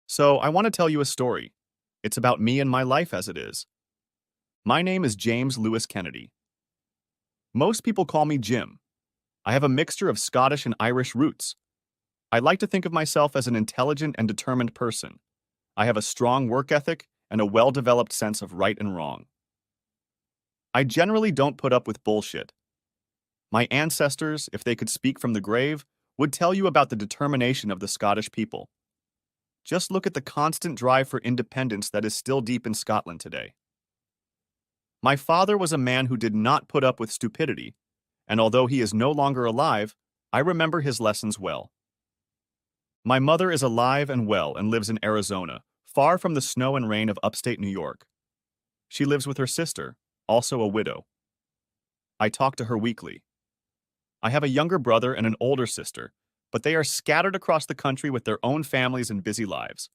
So, I want to tell you a story. It's about me and my life as it is. My name is James Lewis Kennedy. Most people call me Jim. I have a mixture of Scottish and Irish roots. I like to think of myself as an intelligent and determined person. I have a strong work ethic and a well-developed sense of right and wrong. I generally don't put up with bullshit. My ancestors, if they could speak from the grave, would tell you about the determination of the Scottish people. Just look at the constant drive for independence that is still deep in Scotland today. My father was a man who did not put up with stupidity, and although he is no longer alive, I remember his lessons well. My mother is alive and well and lives in Arizona, far from the snow and rain of upstate New York. She lives with her sister, also a widow. I talk to her weekly. I have a younger brother and an older sister, but they are scattered across the country with their own families and busy lives.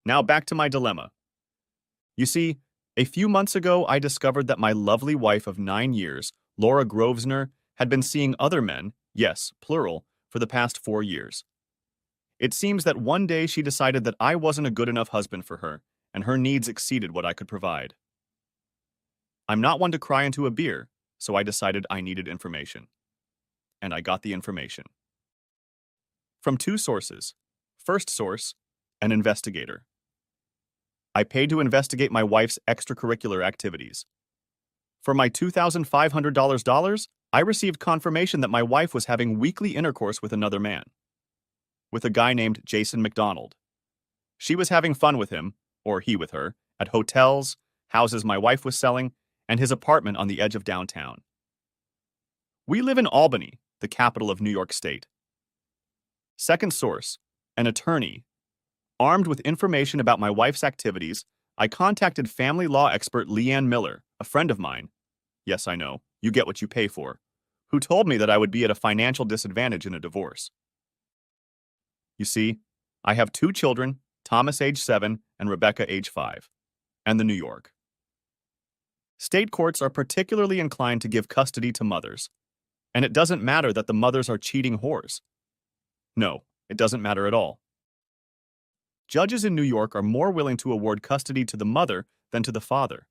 Now back to my dilemma. You see, a few months ago I discovered that my lovely wife of 9 years, Laura Grosvenor, had been seeing other men, yes, plural, for the past 4 years. It seems that one day she decided that I wasn't a good enough husband for her, and her needs exceeded what I could provide. I'm not one to cry into a beer, so I decided I needed information. And I got the information. From two sources. First source, an investigator. I paid to investigate my wife's extracurricular activities. For my $2,500, I received confirmation that my wife was having weekly intercourse with another man, with a guy named Jason McDonald. She was having fun with him, or he with her, at hotels, houses my wife was selling, and his apartment on the edge of downtown. We live in Albany, the capital of New York State. Second source, an attorney. Armed with information about my wife's activities, I contacted family law expert Leanne Miller, a friend of mine. Yes, I know, you get what you pay for, who told me that I would be at a financial disadvantage in a divorce. You see, I have two children, Thomas age 7 and Rebecca age 5, and the New York. State courts are particularly inclined to give custody to mothers, and it doesn't matter that the mothers are cheating whores. No, it doesn't matter at all. Judges in New York are more willing to award custody to the mother than to the father.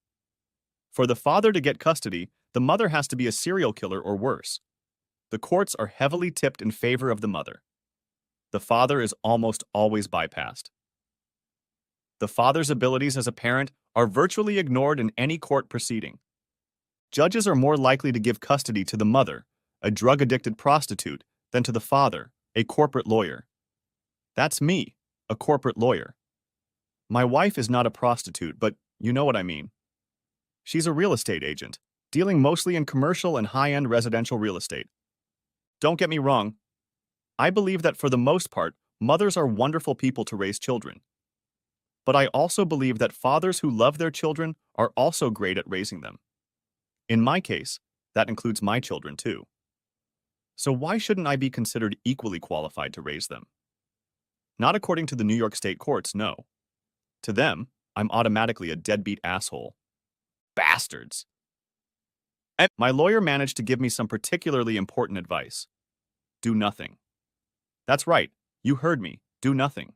For the father to get custody, the mother has to be a serial killer or worse. The courts are heavily tipped in favor of the mother. The father is almost always bypassed. The father's abilities as a parent are virtually ignored in any court proceeding. Judges are more likely to give custody to the mother, a drug-addicted prostitute, than to the father, a corporate lawyer. That's me, a corporate lawyer. My wife is not a prostitute, but you know what I mean. She's a real estate agent, dealing mostly in commercial and high-end residential real estate. Don't get me wrong. I believe that for the most part, mothers are wonderful people to raise children. But I also believe that fathers who love their children are also great at raising them. In my case, that includes my children too. So why shouldn't I be considered equally qualified to raise them? Not according to the New York State courts, no. To them, I'm automatically a deadbeat asshole. Bastards! And my lawyer managed to give me some particularly important advice. Do nothing. That's right, you heard me, do nothing.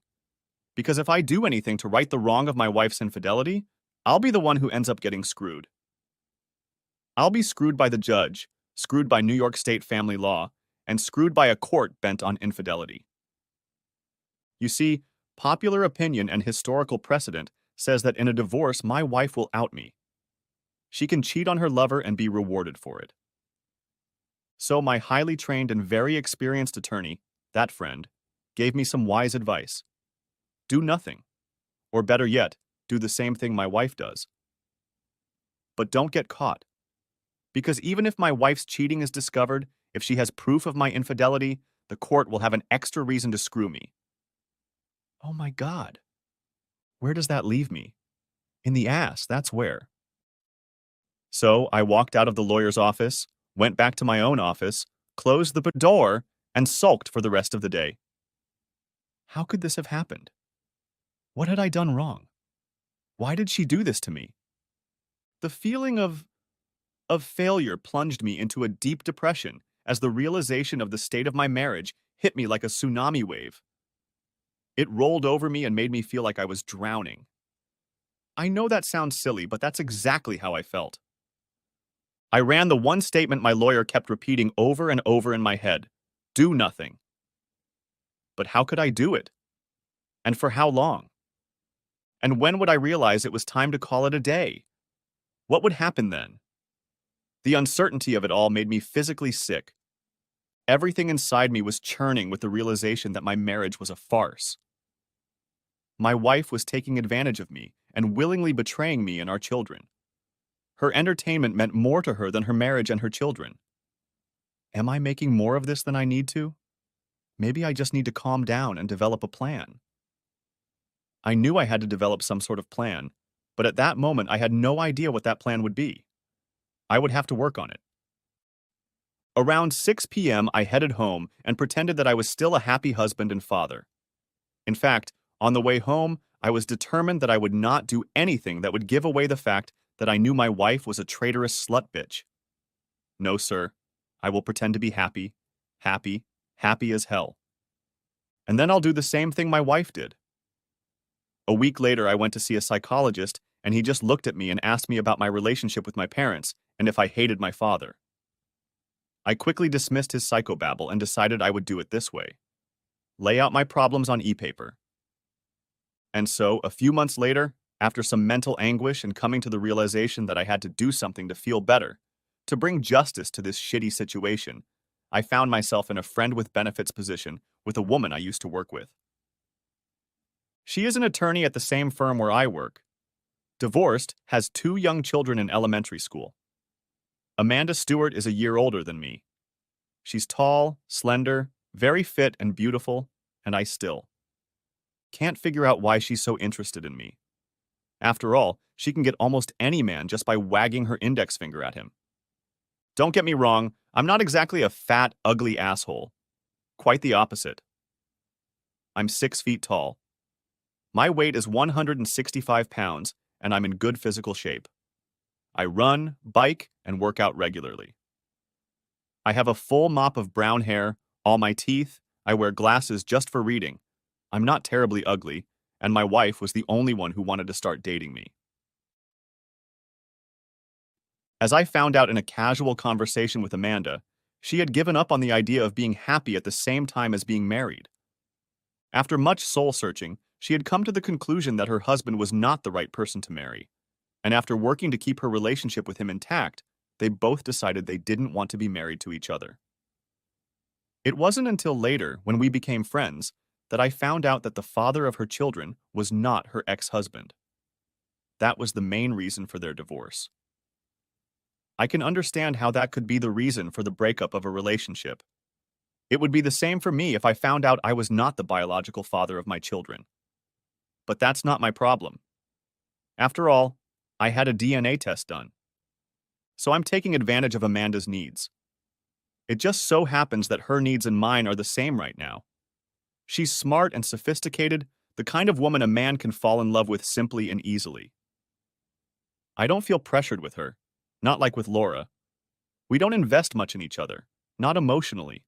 Because if I do anything to right the wrong of my wife's infidelity, I'll be the one who ends up getting screwed. I'll be screwed by the judge, screwed by New York State family law, and screwed by a court bent on infidelity. You see, popular opinion and historical precedent says that in a divorce my wife will out me. She can cheat on her lover and be rewarded for it. So my highly trained and very experienced attorney, that friend, gave me some wise advice. Do nothing. Or better yet, do the same thing my wife does. But don't get caught. Because even if my wife's cheating is discovered, if she has proof of my infidelity, the court will have an extra reason to screw me. Oh my God. Where does that leave me? In the ass, that's where. So I walked out of the lawyer's office, went back to my own office, closed the door, and sulked for the rest of the day. How could this have happened? What had I done wrong? Why did she do this to me? The feeling of failure plunged me into a deep depression as the realization of the state of my marriage hit me like a tsunami wave. It rolled over me and made me feel like I was drowning. I know that sounds silly, but that's exactly how I felt. I ran the one statement my lawyer kept repeating over and over in my head: do nothing. But how could I do it? And for how long? And when would I realize it was time to call it a day? What would happen then? The uncertainty of it all made me physically sick. Everything inside me was churning with the realization that my marriage was a farce. My wife was taking advantage of me and willingly betraying me and our children. Her entertainment meant more to her than her marriage and her children. Am I making more of this than I need to? Maybe I just need to calm down and develop a plan. I knew I had to develop some sort of plan, but at that moment I had no idea what that plan would be. I would have to work on it. Around 6 p.m., I headed home and pretended that I was still a happy husband and father. In fact, on the way home, I was determined that I would not do anything that would give away the fact that I knew my wife was a traitorous slut bitch. No, sir. I will pretend to be happy, happy as hell. And then I'll do the same thing my wife did. A week later, I went to see a psychologist, and he just looked at me and asked me about my relationship with my parents and if I hated my father. I quickly dismissed his psychobabble and decided I would do it this way: lay out my problems on e-paper. And so, a few months later, after some mental anguish and coming to the realization that I had to do something to feel better, to bring justice to this shitty situation, I found myself in a friend with benefits position with a woman I used to work with. She is an attorney at the same firm where I work. Divorced, has 2 young children in elementary school. Amanda Stewart is a year older than me. She's tall, slender, very fit and beautiful, and I still can't figure out why she's so interested in me. After all, she can get almost any man just by wagging her index finger at him. Don't get me wrong, I'm not exactly a fat, ugly asshole. Quite the opposite. I'm 6 feet tall. My weight is 165 pounds, and I'm in good physical shape. I run, bike, and work out regularly. I have a full mop of brown hair, all my teeth, I wear glasses just for reading. I'm not terribly ugly, and my wife was the only one who wanted to start dating me. As I found out in a casual conversation with Amanda, she had given up on the idea of being happy at the same time as being married. After much soul-searching, she had come to the conclusion that her husband was not the right person to marry, and after working to keep her relationship with him intact, they both decided they didn't want to be married to each other. It wasn't until later, when we became friends, that I found out that the father of her children was not her ex-husband. That was the main reason for their divorce. I can understand how that could be the reason for the breakup of a relationship. It would be the same for me if I found out I was not the biological father of my children. But that's not my problem. After all, I had a DNA test done. So I'm taking advantage of Amanda's needs. It just so happens that her needs and mine are the same right now. She's smart and sophisticated, the kind of woman a man can fall in love with simply and easily. I don't feel pressured with her, not like with Laura. We don't invest much in each other, not emotionally.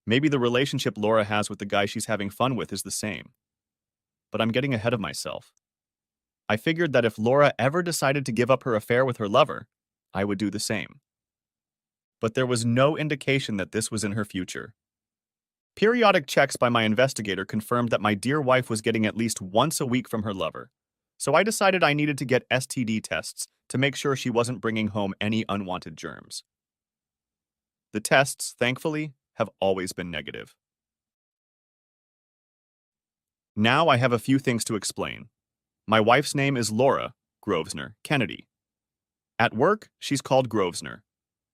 Maybe the relationship Laura has with the guy she's having fun with is the same. But I'm getting ahead of myself. I figured that if Laura ever decided to give up her affair with her lover, I would do the same. But there was no indication that this was in her future. Periodic checks by my investigator confirmed that my dear wife was getting at least once a week from her lover, so I decided I needed to get STD tests to make sure she wasn't bringing home any unwanted germs. The tests, thankfully, have always been negative. Now I have a few things to explain. My wife's name is Laura Grosvenor Kennedy. At work, she's called Grosvenor.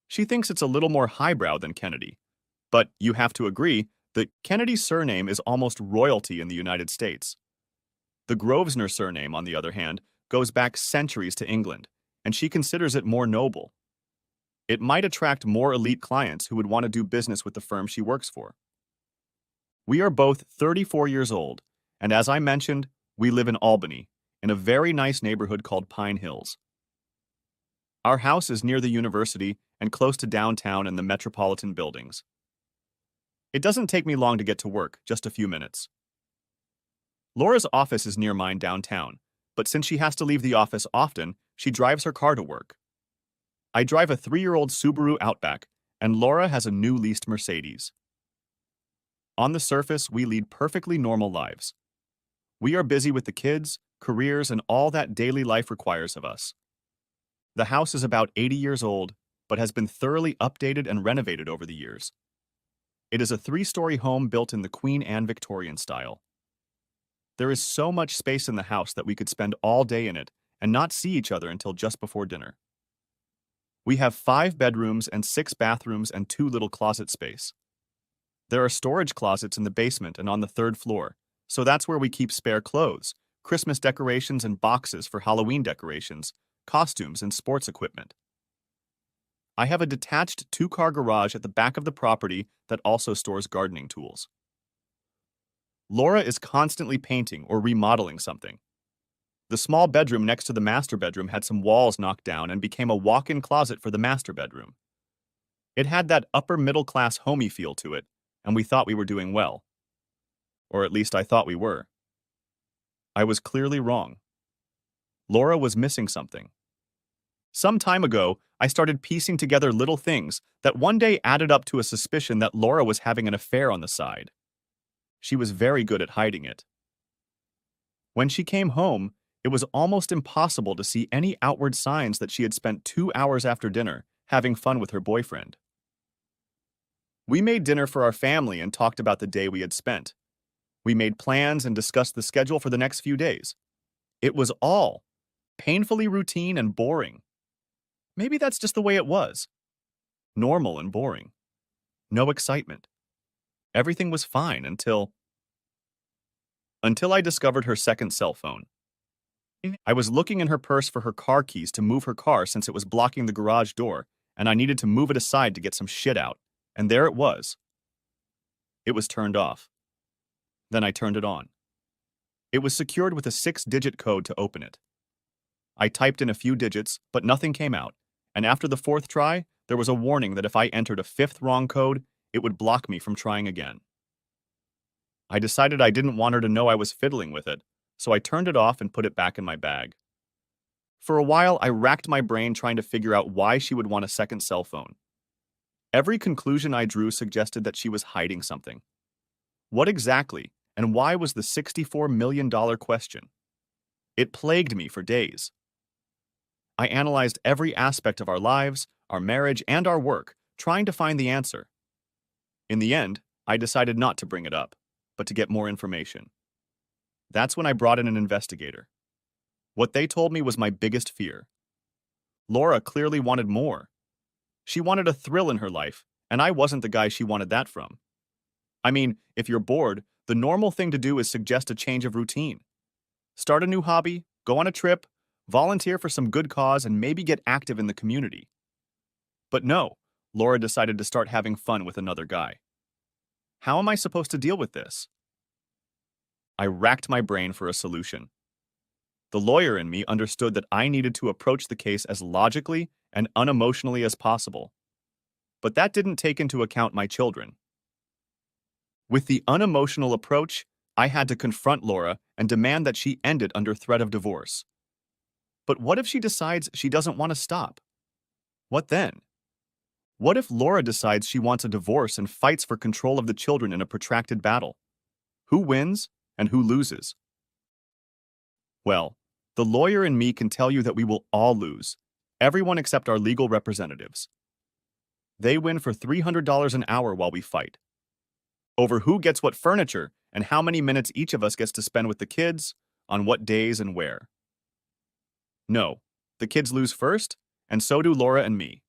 She thinks it's a little more highbrow than Kennedy, but you have to agree that Kennedy's surname is almost royalty in the United States. The Grosvenor surname, on the other hand, goes back centuries to England, and she considers it more noble. It might attract more elite clients who would want to do business with the firm she works for. We are both 34 years old, and as I mentioned, we live in Albany, in a very nice neighborhood called Pine Hills. Our house is near the university and close to downtown and the metropolitan buildings. It doesn't take me long to get to work, just a few minutes. Laura's office is near mine downtown, but since she has to leave the office often, she drives her car to work. I drive a 3-year-old Subaru Outback, and Laura has a new leased Mercedes. On the surface, we lead perfectly normal lives. We are busy with the kids, careers, and all that daily life requires of us. The house is about 80 years old, but has been thoroughly updated and renovated over the years. It is a 3-story home built in the Queen Anne Victorian style. There is so much space in the house that we could spend all day in it and not see each other until just before dinner. We have 5 bedrooms and 6 bathrooms and 2 little closet space. There are storage closets in the basement and on the 3rd floor, so that's where we keep spare clothes, Christmas decorations and boxes for Halloween decorations, costumes, and sports equipment. I have a detached 2-car garage at the back of the property that also stores gardening tools. Laura is constantly painting or remodeling something. The small bedroom next to the master bedroom had some walls knocked down and became a walk-in closet for the master bedroom. It had that upper-middle-class homey feel to it, and we thought we were doing well. Or at least I thought we were. I was clearly wrong. Laura was missing something. Some time ago, I started piecing together little things that one day added up to a suspicion that Laura was having an affair on the side. She was very good at hiding it. When she came home, it was almost impossible to see any outward signs that she had spent 2 hours after dinner having fun with her boyfriend. We made dinner for our family and talked about the day we had spent. We made plans and discussed the schedule for the next few days. It was all painfully routine and boring. Maybe that's just the way it was. Normal and boring. No excitement. Everything was fine until I discovered her second cell phone. I was looking in her purse for her car keys to move her car since it was blocking the garage door, and I needed to move it aside to get some shit out. And there it was. It was turned off. Then I turned it on. It was secured with a 6-digit code to open it. I typed in a few digits, but nothing came out, and after the 4th try, there was a warning that if I entered a 5th wrong code, it would block me from trying again. I decided I didn't want her to know I was fiddling with it, so I turned it off and put it back in my bag. For a while, I racked my brain trying to figure out why she would want a second cell phone. Every conclusion I drew suggested that she was hiding something. What exactly, and why was the $64 million question? It plagued me for days. I analyzed every aspect of our lives, our marriage, and our work, trying to find the answer. In the end, I decided not to bring it up, but to get more information. That's when I brought in an investigator. What they told me was my biggest fear. Laura clearly wanted more. She wanted a thrill in her life, and I wasn't the guy she wanted that from. I mean, if you're bored, the normal thing to do is suggest a change of routine. Start a new hobby, go on a trip, volunteer for some good cause, and maybe get active in the community. But no, Laura decided to start having fun with another guy. How am I supposed to deal with this? I racked my brain for a solution. The lawyer in me understood that I needed to approach the case as logically and unemotionally as possible. But that didn't take into account my children. With the unemotional approach, I had to confront Laura and demand that she end it under threat of divorce. But what if she decides she doesn't want to stop? What then? What if Laura decides she wants a divorce and fights for control of the children in a protracted battle? Who wins and who loses? Well, the lawyer in me can tell you that we will all lose, everyone except our legal representatives. They win for $300 an hour while we fight. Over who gets what furniture and how many minutes each of us gets to spend with the kids, on what days and where. No, the kids lose first, and so do Laura and me.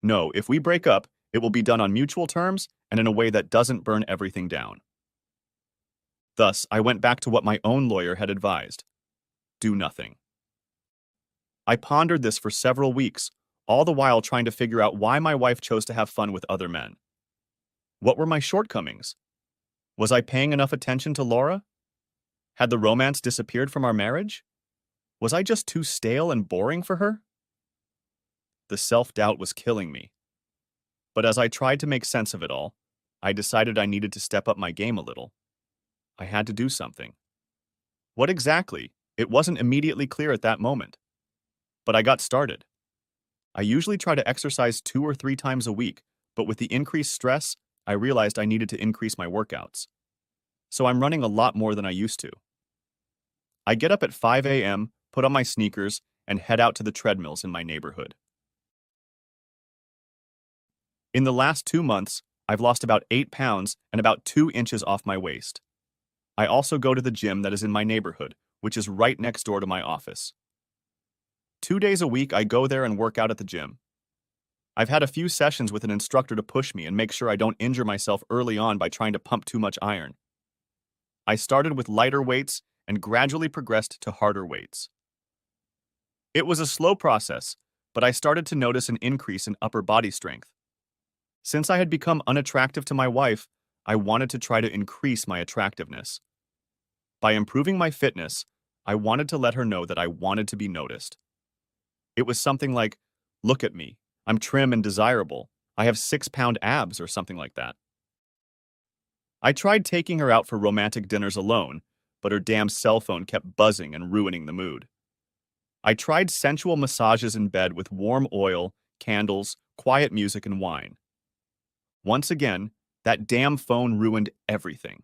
No, if we break up, it will be done on mutual terms and in a way that doesn't burn everything down. Thus, I went back to what my own lawyer had advised. Do nothing. I pondered this for several weeks, all the while trying to figure out why my wife chose to have fun with other men. What were my shortcomings? Was I paying enough attention to Laura? Had the romance disappeared from our marriage? Was I just too stale and boring for her? The self-doubt was killing me. But as I tried to make sense of it all, I decided I needed to step up my game a little. I had to do something. What exactly? It wasn't immediately clear at that moment, but I got started. I usually try to exercise 2 or 3 times a week, but with the increased stress, I realized I needed to increase my workouts. So I'm running a lot more than I used to. I get up at 5 a.m., put on my sneakers, and head out to the treadmills in my neighborhood. In the last 2 months, I've lost about 8 pounds and about 2 inches off my waist. I also go to the gym that is in my neighborhood, which is right next door to my office. 2 days a week, I go there and work out at the gym. I've had a few sessions with an instructor to push me and make sure I don't injure myself early on by trying to pump too much iron. I started with lighter weights and gradually progressed to harder weights. It was a slow process, but I started to notice an increase in upper body strength. Since I had become unattractive to my wife, I wanted to try to increase my attractiveness. By improving my fitness, I wanted to let her know that I wanted to be noticed. It was something like, "Look at me. I'm trim and desirable. I have 6-pound abs," or something like that. I tried taking her out for romantic dinners alone, but her damn cell phone kept buzzing and ruining the mood. I tried sensual massages in bed with warm oil, candles, quiet music, and wine. Once again, that damn phone ruined everything.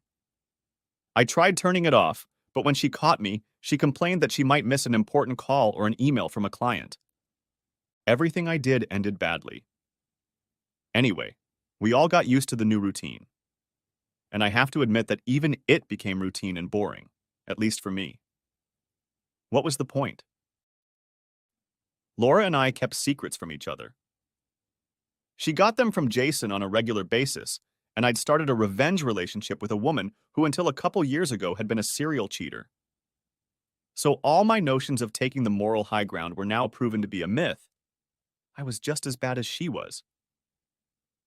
I tried turning it off, but when she caught me, she complained that she might miss an important call or an email from a client. Everything I did ended badly. Anyway, we all got used to the new routine. And I have to admit that even it became routine and boring, at least for me. What was the point? Laura and I kept secrets from each other. She got them from Jason on a regular basis, and I'd started a revenge relationship with a woman who until a couple years ago had been a serial cheater. So all my notions of taking the moral high ground were now proven to be a myth. I was just as bad as she was.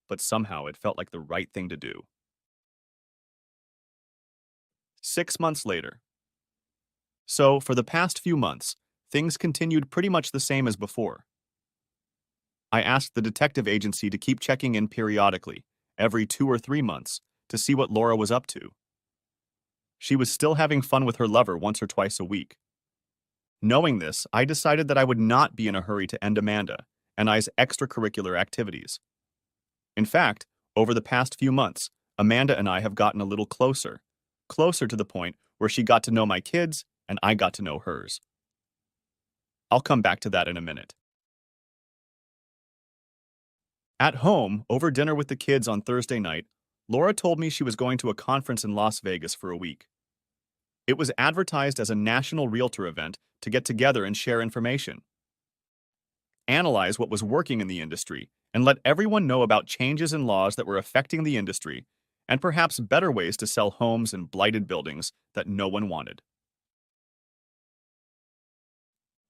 But somehow it felt like the right thing to do. 6 months later. So, for the past few months, things continued pretty much the same as before. I asked the detective agency to keep checking in periodically, every 2 or 3 months, to see what Laura was up to. She was still having fun with her lover once or twice a week. Knowing this, I decided that I would not be in a hurry to end Amanda and I's extracurricular activities. In fact, over the past few months, Amanda and I have gotten a little closer to the point where she got to know my kids and I got to know hers. I'll come back to that in a minute. At home, over dinner with the kids on Thursday night, Laura told me she was going to a conference in Las Vegas for a week. It was advertised as a national realtor event to get together and share information, analyze what was working in the industry, and let everyone know about changes in laws that were affecting the industry and perhaps better ways to sell homes in blighted buildings that no one wanted.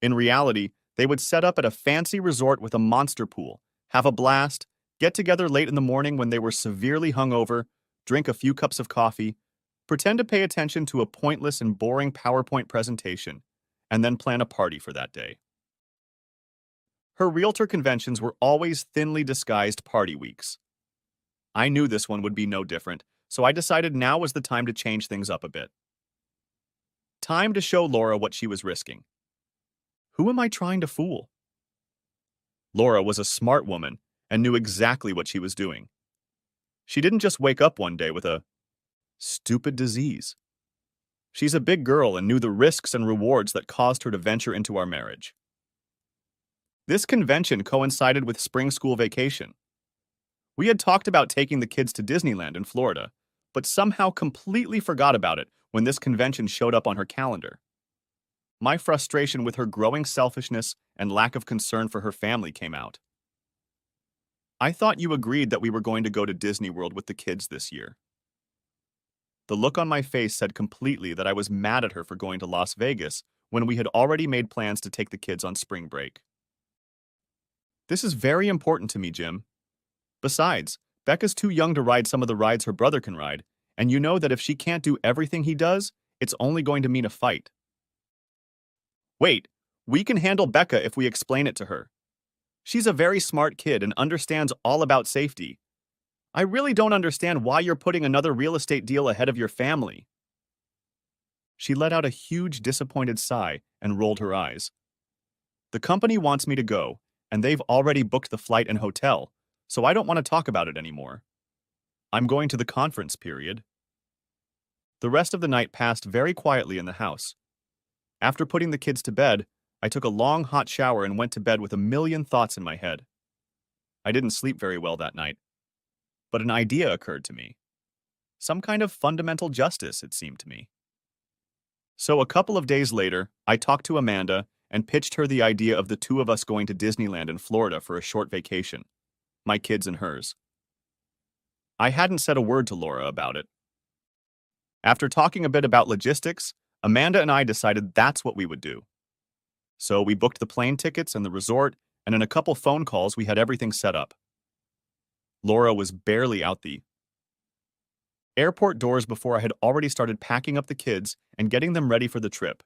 In reality, they would set up at a fancy resort with a monster pool, have a blast, get together late in the morning when they were severely hungover, drink a few cups of coffee, pretend to pay attention to a pointless and boring PowerPoint presentation, and then plan a party for that day. Her realtor conventions were always thinly disguised party weeks. I knew this one would be no different, so I decided now was the time to change things up a bit. Time to show Laura what she was risking. Who am I trying to fool? Laura was a smart woman and knew exactly what she was doing. She didn't just wake up one day with a stupid disease. She's a big girl and knew the risks and rewards that caused her to venture into our marriage. This convention coincided with spring school vacation. We had talked about taking the kids to Disneyland in Florida, but somehow completely forgot about it when this convention showed up on her calendar. My frustration with her growing selfishness and lack of concern for her family came out. I thought you agreed that we were going to go to Disney World with the kids this year. The look on my face said completely that I was mad at her for going to Las Vegas when we had already made plans to take the kids on spring break. This is very important to me, Jim. Besides, Becca's too young to ride some of the rides her brother can ride, and you know that if she can't do everything he does, it's only going to mean a fight. Wait, we can handle Becca if we explain it to her. She's a very smart kid and understands all about safety. I really don't understand why you're putting another real estate deal ahead of your family. She let out a huge disappointed sigh and rolled her eyes. The company wants me to go, and they've already booked the flight and hotel, so I don't want to talk about it anymore. I'm going to the conference period. The rest of the night passed very quietly in the house. After putting the kids to bed, I took a long hot shower and went to bed with a million thoughts in my head. I didn't sleep very well that night, but an idea occurred to me. Some kind of fundamental justice, it seemed to me. So a couple of days later, I talked to Amanda and pitched her the idea of the two of us going to Disneyland in Florida for a short vacation, my kids and hers. I hadn't said a word to Laura about it. After talking a bit about logistics, Amanda and I decided that's what we would do. So we booked the plane tickets and the resort, and in a couple phone calls, we had everything set up. Laura was barely out the airport doors before I had already started packing up the kids and getting them ready for the trip.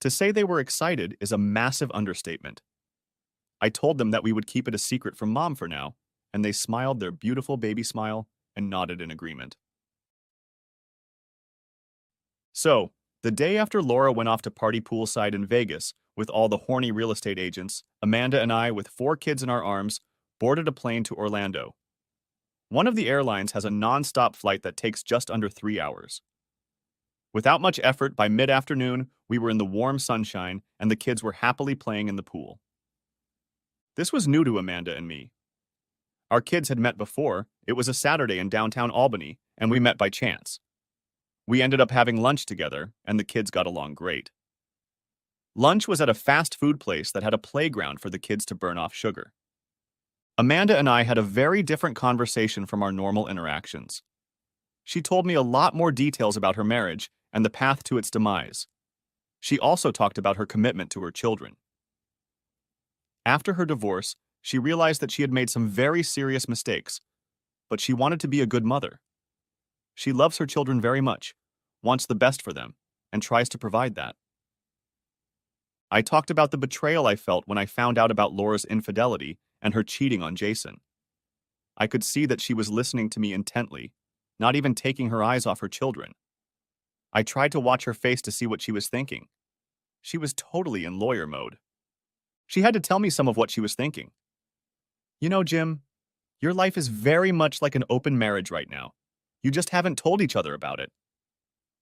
To say they were excited is a massive understatement. I told them that we would keep it a secret from Mom for now, and they smiled their beautiful baby smile and nodded in agreement. So, the day after Laura went off to party poolside in Vegas with all the horny real estate agents, Amanda and I, with 4 kids in our arms, boarded a plane to Orlando. One of the airlines has a non-stop flight that takes just under 3 hours. Without much effort, by mid-afternoon, we were in the warm sunshine and the kids were happily playing in the pool. This was new to Amanda and me. Our kids had met before. It was a Saturday in downtown Albany, and we met by chance. We ended up having lunch together, and the kids got along great. Lunch was at a fast food place that had a playground for the kids to burn off sugar. Amanda and I had a very different conversation from our normal interactions. She told me a lot more details about her marriage and the path to its demise. She also talked about her commitment to her children. After her divorce, she realized that she had made some very serious mistakes, but she wanted to be a good mother. She loves her children very much, wants the best for them, and tries to provide that. I talked about the betrayal I felt when I found out about Laura's infidelity and her cheating on Jason. I could see that she was listening to me intently, not even taking her eyes off her children. I tried to watch her face to see what she was thinking. She was totally in lawyer mode. She had to tell me some of what she was thinking. You know, Jim, your life is very much like an open marriage right now. You just haven't told each other about it.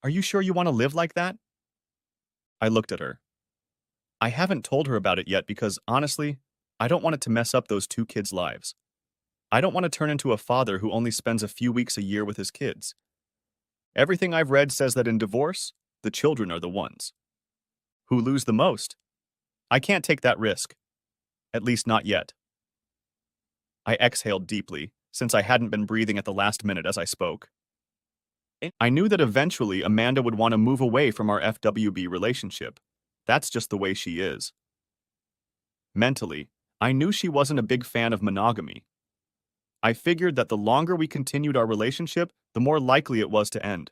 Are you sure you want to live like that? I looked at her. I haven't told her about it yet because, honestly, I don't want it to mess up those 2 kids' lives. I don't want to turn into a father who only spends a few weeks a year with his kids. Everything I've read says that in divorce, the children are the ones who lose the most. I can't take that risk. At least not yet. I exhaled deeply, since I hadn't been breathing at the last minute as I spoke. I knew that eventually Amanda would want to move away from our FWB relationship. That's just the way she is. Mentally, I knew she wasn't a big fan of monogamy. I figured that the longer we continued our relationship, the more likely it was to end.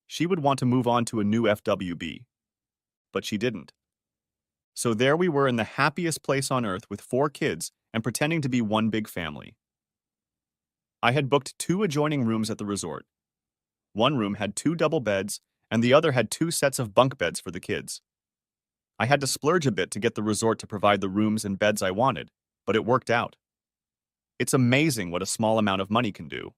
She would want to move on to a new FWB. But she didn't. So there we were in the happiest place on earth with 4 kids and pretending to be one big family. I had booked 2 adjoining rooms at the resort. One room had 2 double beds, and the other had 2 sets of bunk beds for the kids. I had to splurge a bit to get the resort to provide the rooms and beds I wanted, but it worked out. It's amazing what a small amount of money can do.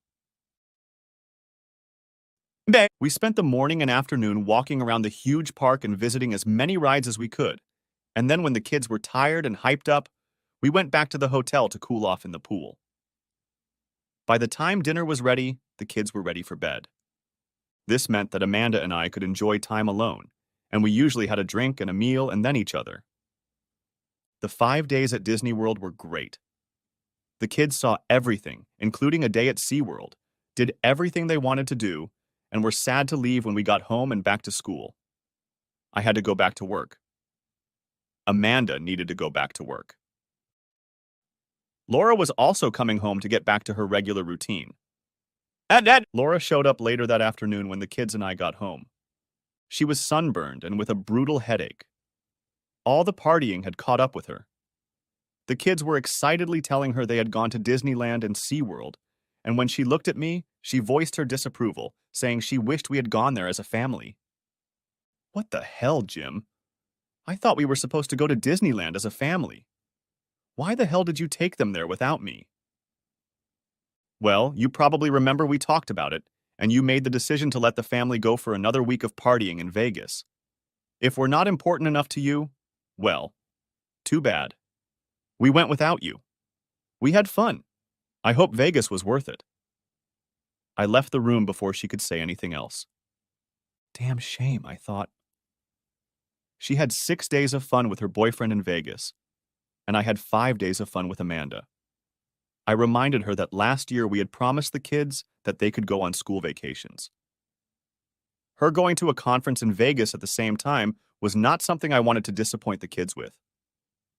We spent the morning and afternoon walking around the huge park and visiting as many rides as we could, and then when the kids were tired and hyped up, we went back to the hotel to cool off in the pool. By the time dinner was ready, the kids were ready for bed. This meant that Amanda and I could enjoy time alone, and we usually had a drink and a meal and then each other. The 5 days at Disney World were great. The kids saw everything, including a day at SeaWorld, did everything they wanted to do, and were sad to leave when we got home and back to school. I had to go back to work. Amanda needed to go back to work. Laura was also coming home to get back to her regular routine. Laura showed up later that afternoon when the kids and I got home. She was sunburned and with a brutal headache. All the partying had caught up with her. The kids were excitedly telling her they had gone to Disneyland and SeaWorld, and when she looked at me, she voiced her disapproval, saying she wished we had gone there as a family. What the hell, Jim? I thought we were supposed to go to Disneyland as a family. Why the hell did you take them there without me? Well, you probably remember we talked about it, and you made the decision to let the family go for another week of partying in Vegas. If we're not important enough to you, well, too bad. We went without you. We had fun. I hope Vegas was worth it. I left the room before she could say anything else. Damn shame, I thought. She had 6 days of fun with her boyfriend in Vegas, and I had 5 days of fun with Amanda. I reminded her that last year we had promised the kids that they could go on school vacations. Her going to a conference in Vegas at the same time was not something I wanted to disappoint the kids with.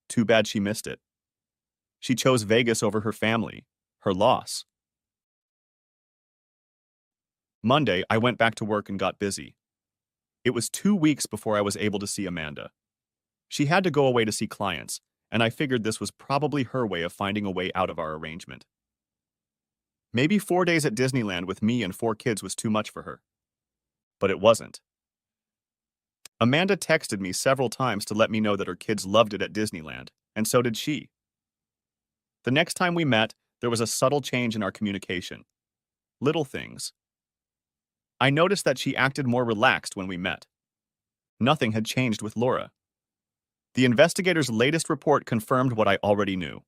Too bad she missed it. She chose Vegas over her family. Her loss. Monday, I went back to work and got busy. It was 2 weeks before I was able to see Amanda. She had to go away to see clients, and I figured this was probably her way of finding a way out of our arrangement. Maybe 4 days at Disneyland with me and 4 kids was too much for her. But it wasn't. Amanda texted me several times to let me know that her kids loved it at Disneyland, and so did she. The next time we met, there was a subtle change in our communication. Little things. I noticed that she acted more relaxed when we met. Nothing had changed with Laura. The investigator's latest report confirmed what I already knew.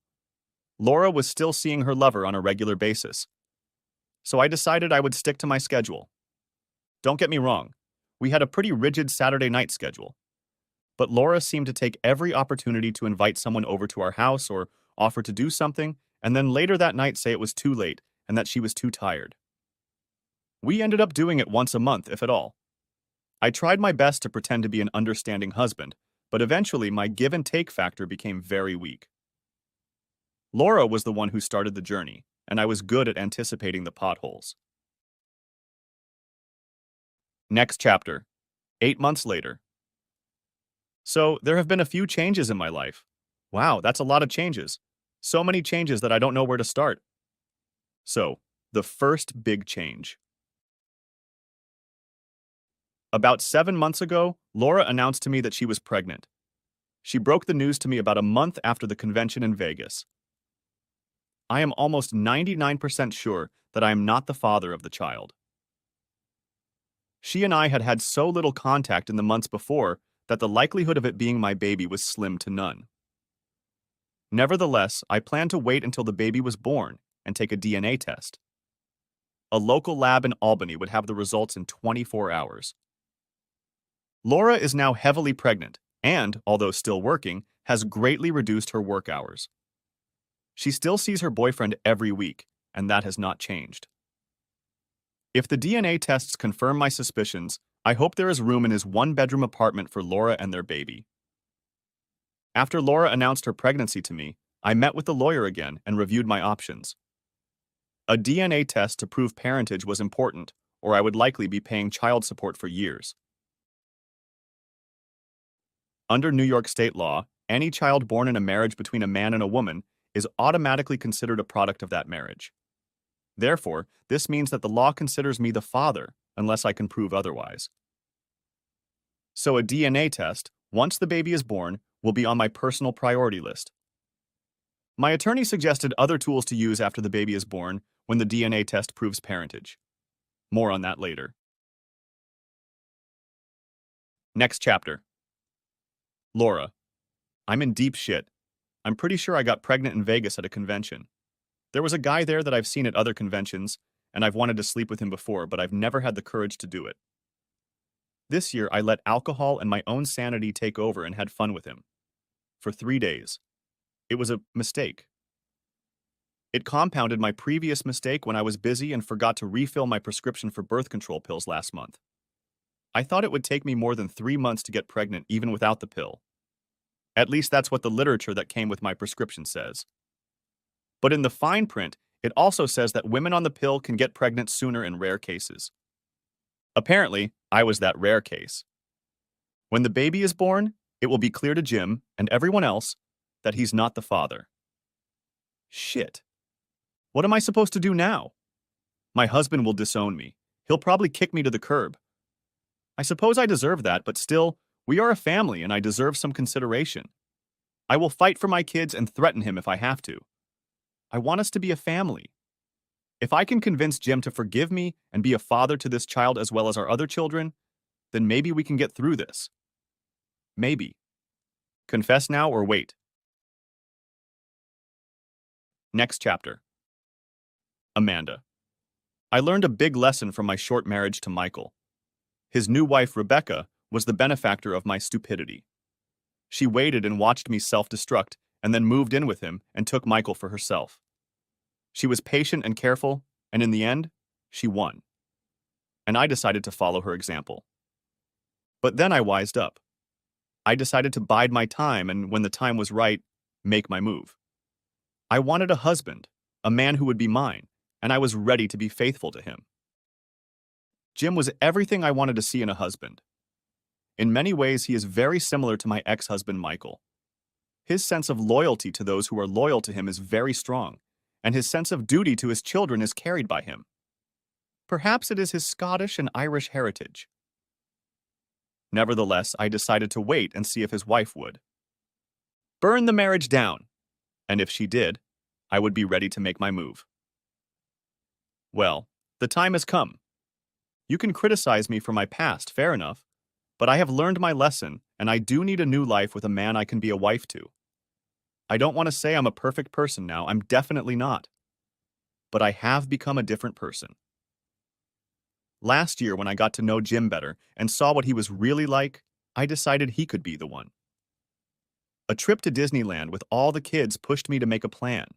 Laura was still seeing her lover on a regular basis. So I decided I would stick to my schedule. Don't get me wrong, we had a pretty rigid Saturday night schedule. But Laura seemed to take every opportunity to invite someone over to our house or offer to do something, and then later that night say it was too late and that she was too tired. We ended up doing it once a month, if at all. I tried my best to pretend to be an understanding husband, but eventually my give and take factor became very weak. Laura was the one who started the journey, and I was good at anticipating the potholes. Next chapter. 8 months later. So, there have been a few changes in my life. Wow, that's a lot of changes. So many changes that I don't know where to start. So, the first big change. About 7 months ago, Laura announced to me that she was pregnant. She broke the news to me about a month after the convention in Vegas. I am almost 99% sure that I am not the father of the child. She and I had had so little contact in the months before that the likelihood of it being my baby was slim to none. Nevertheless, I planned to wait until the baby was born and take a DNA test. A local lab in Albany would have the results in 24 hours. Laura is now heavily pregnant and, although still working, has greatly reduced her work hours. She still sees her boyfriend every week, and that has not changed. If the DNA tests confirm my suspicions, I hope there is room in his one-bedroom apartment for Laura and their baby. After Laura announced her pregnancy to me, I met with the lawyer again and reviewed my options. A DNA test to prove parentage was important, or I would likely be paying child support for years. Under New York state law, any child born in a marriage between a man and a woman is automatically considered a product of that marriage. Therefore, this means that the law considers me the father unless I can prove otherwise. So a DNA test, once the baby is born, will be on my personal priority list. My attorney suggested other tools to use after the baby is born when the DNA test proves parentage. More on that later. Next chapter. Laura. I'm in deep shit. I'm pretty sure I got pregnant in Vegas at a convention. There was a guy there that I've seen at other conventions, and I've wanted to sleep with him before, but I've never had the courage to do it. This year, I let alcohol and my own sanity take over and had fun with him. For 3 days. It was a mistake. It compounded my previous mistake when I was busy and forgot to refill my prescription for birth control pills last month. I thought it would take me more than 3 months to get pregnant even without the pill. At least that's what the literature that came with my prescription says. But in the fine print, it also says that women on the pill can get pregnant sooner in rare cases. Apparently, I was that rare case. When the baby is born, it will be clear to Jim and everyone else that he's not the father. Shit. What am I supposed to do now? My husband will disown me. He'll probably kick me to the curb. I suppose I deserve that, but still, we are a family and I deserve some consideration. I will fight for my kids and threaten him if I have to. I want us to be a family. If I can convince Jim to forgive me and be a father to this child as well as our other children, then maybe we can get through this. Maybe. Confess now or wait. Next chapter. Amanda. I learned a big lesson from my short marriage to Michael. His new wife, Rebecca, was the benefactor of my stupidity. She waited and watched me self-destruct and then moved in with him and took Michael for herself. She was patient and careful, and in the end, she won. And I decided to follow her example. But then I wised up. I decided to bide my time and, when the time was right, make my move. I wanted a husband, a man who would be mine, and I was ready to be faithful to him. Jim was everything I wanted to see in a husband. In many ways, he is very similar to my ex-husband Michael. His sense of loyalty to those who are loyal to him is very strong, and his sense of duty to his children is carried by him. Perhaps it is his Scottish and Irish heritage. Nevertheless, I decided to wait and see if his wife would. Burn the marriage down, and if she did, I would be ready to make my move. Well, the time has come. You can criticize me for my past, fair enough, but I have learned my lesson, and I do need a new life with a man I can be a wife to. I don't want to say I'm a perfect person now, I'm definitely not. But I have become a different person. Last year, when I got to know Jim better and saw what he was really like, I decided he could be the one. A trip to Disneyland with all the kids pushed me to make a plan.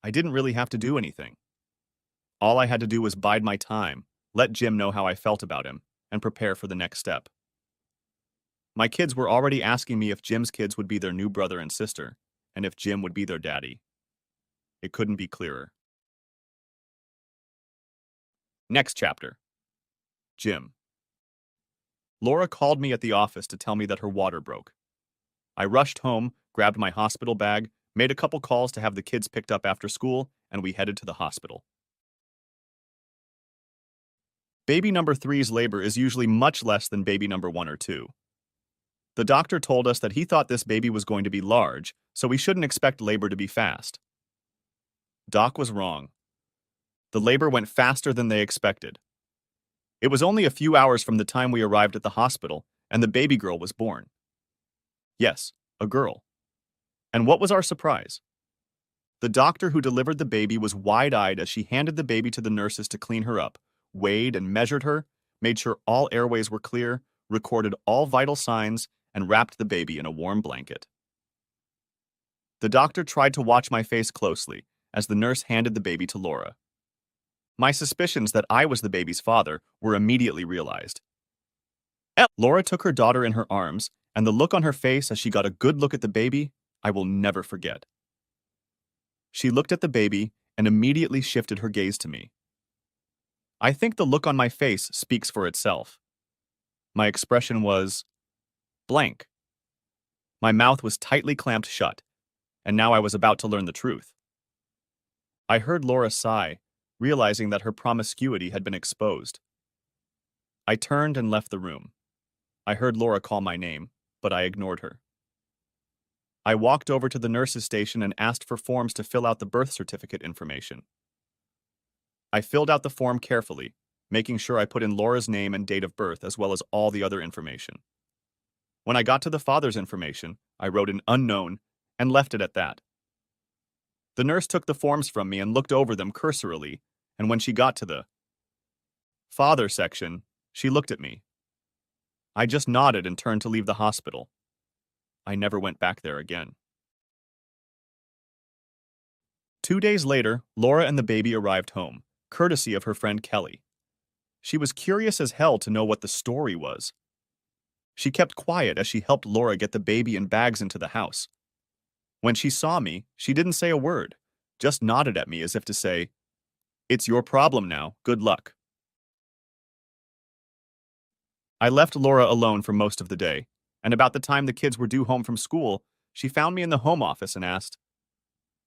I didn't really have to do anything. All I had to do was bide my time, let Jim know how I felt about him, and prepare for the next step. My kids were already asking me if Jim's kids would be their new brother and sister, and if Jim would be their daddy. It couldn't be clearer. Next chapter. Jim. Laura called me at the office to tell me that her water broke. I rushed home, grabbed my hospital bag, made a couple calls to have the kids picked up after school, and we headed to the hospital. Baby number 3's labor is usually much less than baby number 1 or 2. The doctor told us that he thought this baby was going to be large, so we shouldn't expect labor to be fast. Doc was wrong. The labor went faster than they expected. It was only a few hours from the time we arrived at the hospital, and the baby girl was born. Yes, a girl. And what was our surprise? The doctor who delivered the baby was wide-eyed as she handed the baby to the nurses to clean her up, weighed and measured her, made sure all airways were clear, recorded all vital signs, and wrapped the baby in a warm blanket. The doctor tried to watch my face closely as the nurse handed the baby to Laura. My suspicions that I was the baby's father were immediately realized. Laura took her daughter in her arms, and the look on her face as she got a good look at the baby, I will never forget. She looked at the baby and immediately shifted her gaze to me. I think the look on my face speaks for itself. My expression was blank. My mouth was tightly clamped shut, and now I was about to learn the truth. I heard Laura sigh, realizing that her promiscuity had been exposed. I turned and left the room. I heard Laura call my name, but I ignored her. I walked over to the nurse's station and asked for forms to fill out the birth certificate information. I filled out the form carefully, making sure I put in Laura's name and date of birth as well as all the other information. When I got to the father's information, I wrote an unknown and left it at that. The nurse took the forms from me and looked over them cursorily, and when she got to the father section, she looked at me. I just nodded and turned to leave the hospital. I never went back there again. 2 days later, Laura and the baby arrived home, courtesy of her friend Kelly. She was curious as hell to know what the story was. She kept quiet as she helped Laura get the baby and bags into the house. When she saw me, she didn't say a word, just nodded at me as if to say, "It's your problem now, good luck." I left Laura alone for most of the day, and about the time the kids were due home from school, she found me in the home office and asked,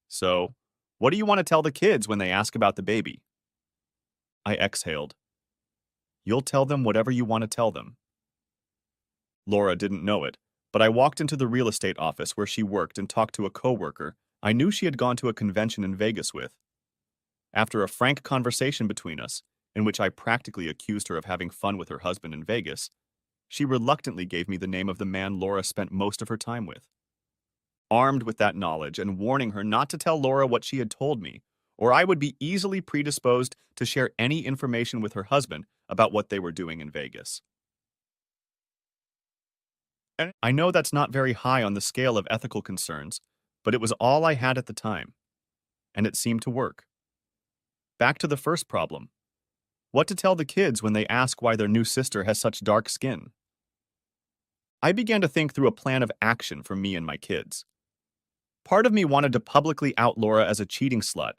"So, what do you want to tell the kids when they ask about the baby?" I exhaled. You'll tell them whatever you want to tell them. Laura didn't know it, but I walked into the real estate office where she worked and talked to a coworker I knew she had gone to a convention in Vegas with. After a frank conversation between us, in which I practically accused her of having fun with her husband in Vegas, she reluctantly gave me the name of the man Laura spent most of her time with. Armed with that knowledge and warning her not to tell Laura what she had told me, or I would be easily predisposed to share any information with her husband about what they were doing in Vegas. And I know that's not very high on the scale of ethical concerns, but it was all I had at the time, and it seemed to work. Back to the first problem. What to tell the kids when they ask why their new sister has such dark skin? I began to think through a plan of action for me and my kids. Part of me wanted to publicly out Laura as a cheating slut,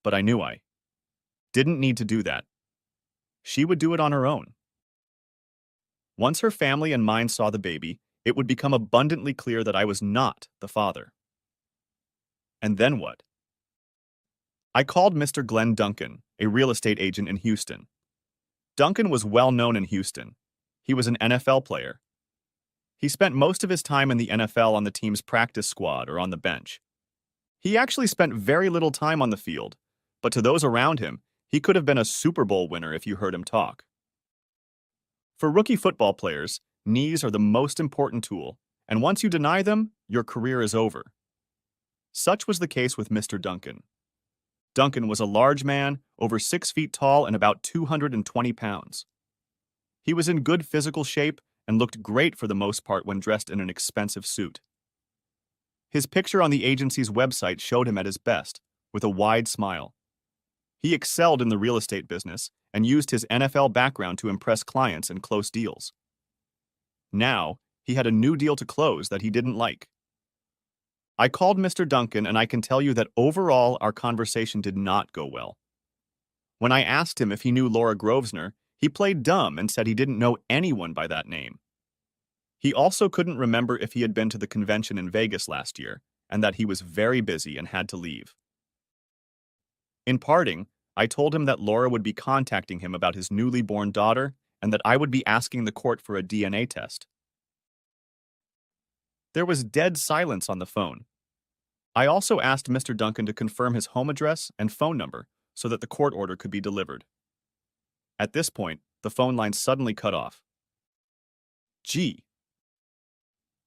but I knew I didn't need to do that. She would do it on her own. Once her family and mine saw the baby, it would become abundantly clear that I was not the father. And then what? I called Mr. Glenn Duncan, a real estate agent in Houston. Duncan was well known in Houston. He was an NFL player. He spent most of his time in the NFL on the team's practice squad or on the bench. He actually spent very little time on the field, but to those around him, he could have been a Super Bowl winner if you heard him talk. For rookie football players, knees are the most important tool, and once you deny them, your career is over. Such was the case with Mr. Duncan. Duncan was a large man, over 6 feet tall and about 220 pounds. He was in good physical shape and looked great for the most part when dressed in an expensive suit. His picture on the agency's website showed him at his best, with a wide smile. He excelled in the real estate business and used his NFL background to impress clients and close deals. Now, he had a new deal to close that he didn't like. I called Mr. Duncan, and I can tell you that overall our conversation did not go well. When I asked him if he knew Laura Grosvenor, he played dumb and said he didn't know anyone by that name. He also couldn't remember if he had been to the convention in Vegas last year, and that he was very busy and had to leave. In parting, I told him that Laura would be contacting him about his newly born daughter and that I would be asking the court for a DNA test. There was dead silence on the phone. I also asked Mr. Duncan to confirm his home address and phone number so that the court order could be delivered. At this point, the phone line suddenly cut off. Gee.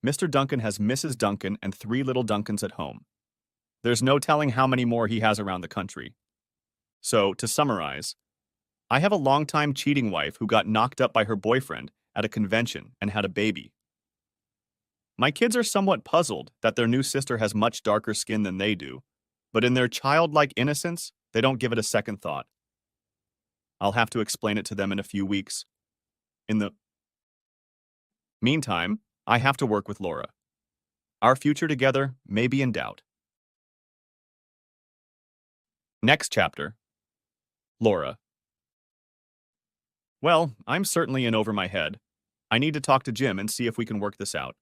Mr. Duncan has Mrs. Duncan and 3 little Duncans at home. There's no telling how many more he has around the country. So, to summarize, I have a longtime cheating wife who got knocked up by her boyfriend at a convention and had a baby. My kids are somewhat puzzled that their new sister has much darker skin than they do, but in their childlike innocence, they don't give it a second thought. I'll have to explain it to them in a few weeks. In the meantime, I have to work with Laura. Our future together may be in doubt. Next chapter. Laura. Well, I'm certainly in over my head. I need to talk to Jim and see if we can work this out.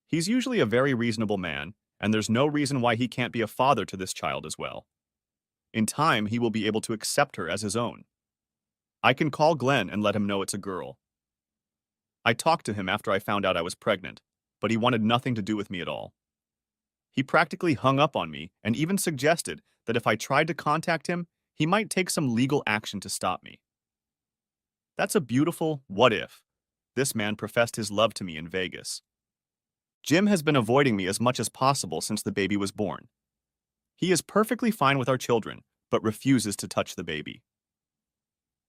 He's usually a very reasonable man, and there's no reason why he can't be a father to this child as well. In time, he will be able to accept her as his own. I can call Glenn and let him know it's a girl. I talked to him after I found out I was pregnant, but he wanted nothing to do with me at all. He practically hung up on me and even suggested that if I tried to contact him, he might take some legal action to stop me. That's a beautiful what if. This man professed his love to me in Vegas. Jim has been avoiding me as much as possible since the baby was born. He is perfectly fine with our children, but refuses to touch the baby.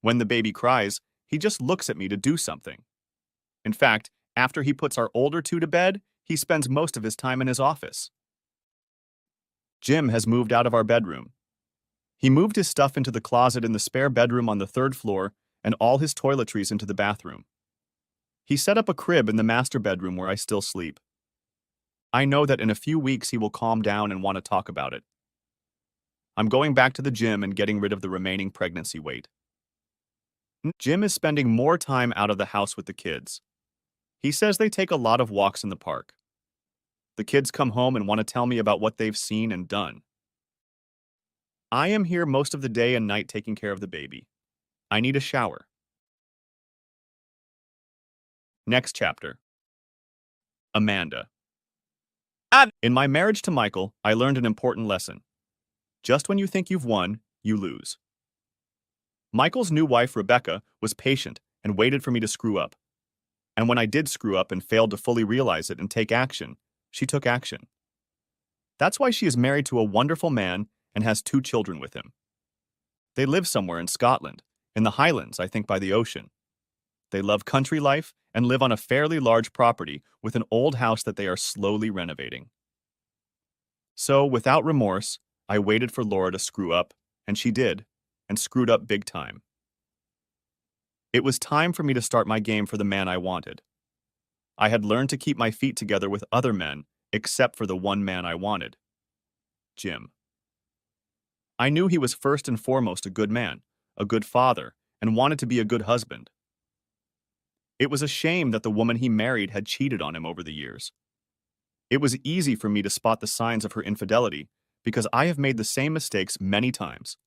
When the baby cries, he just looks at me to do something. In fact, after he puts our older 2 to bed, he spends most of his time in his office. Jim has moved out of our bedroom. He moved his stuff into the closet in the spare bedroom on the 3rd floor and all his toiletries into the bathroom. He set up a crib in the master bedroom where I still sleep. I know that in a few weeks he will calm down and want to talk about it. I'm going back to the gym and getting rid of the remaining pregnancy weight. Jim is spending more time out of the house with the kids. He says they take a lot of walks in the park. The kids come home and want to tell me about what they've seen and done. I am here most of the day and night taking care of the baby. I need a shower. Next chapter. Amanda. In my marriage to Michael, I learned an important lesson. Just when you think you've won, you lose. Michael's new wife, Rebecca, was patient and waited for me to screw up. And when I did screw up and failed to fully realize it and take action, she took action. That's why she is married to a wonderful man and has 2 children with him. They live somewhere in Scotland, in the Highlands, I think by the ocean. They love country life and live on a fairly large property with an old house that they are slowly renovating. So, without remorse, I waited for Laura to screw up, and she did, and screwed up big time. It was time for me to start my game for the man I wanted. I had learned to keep my feet together with other men, except for the one man I wanted, Jim. I knew he was first and foremost a good man, a good father, and wanted to be a good husband. It was a shame that the woman he married had cheated on him over the years. It was easy for me to spot the signs of her infidelity because I have made the same mistakes many times.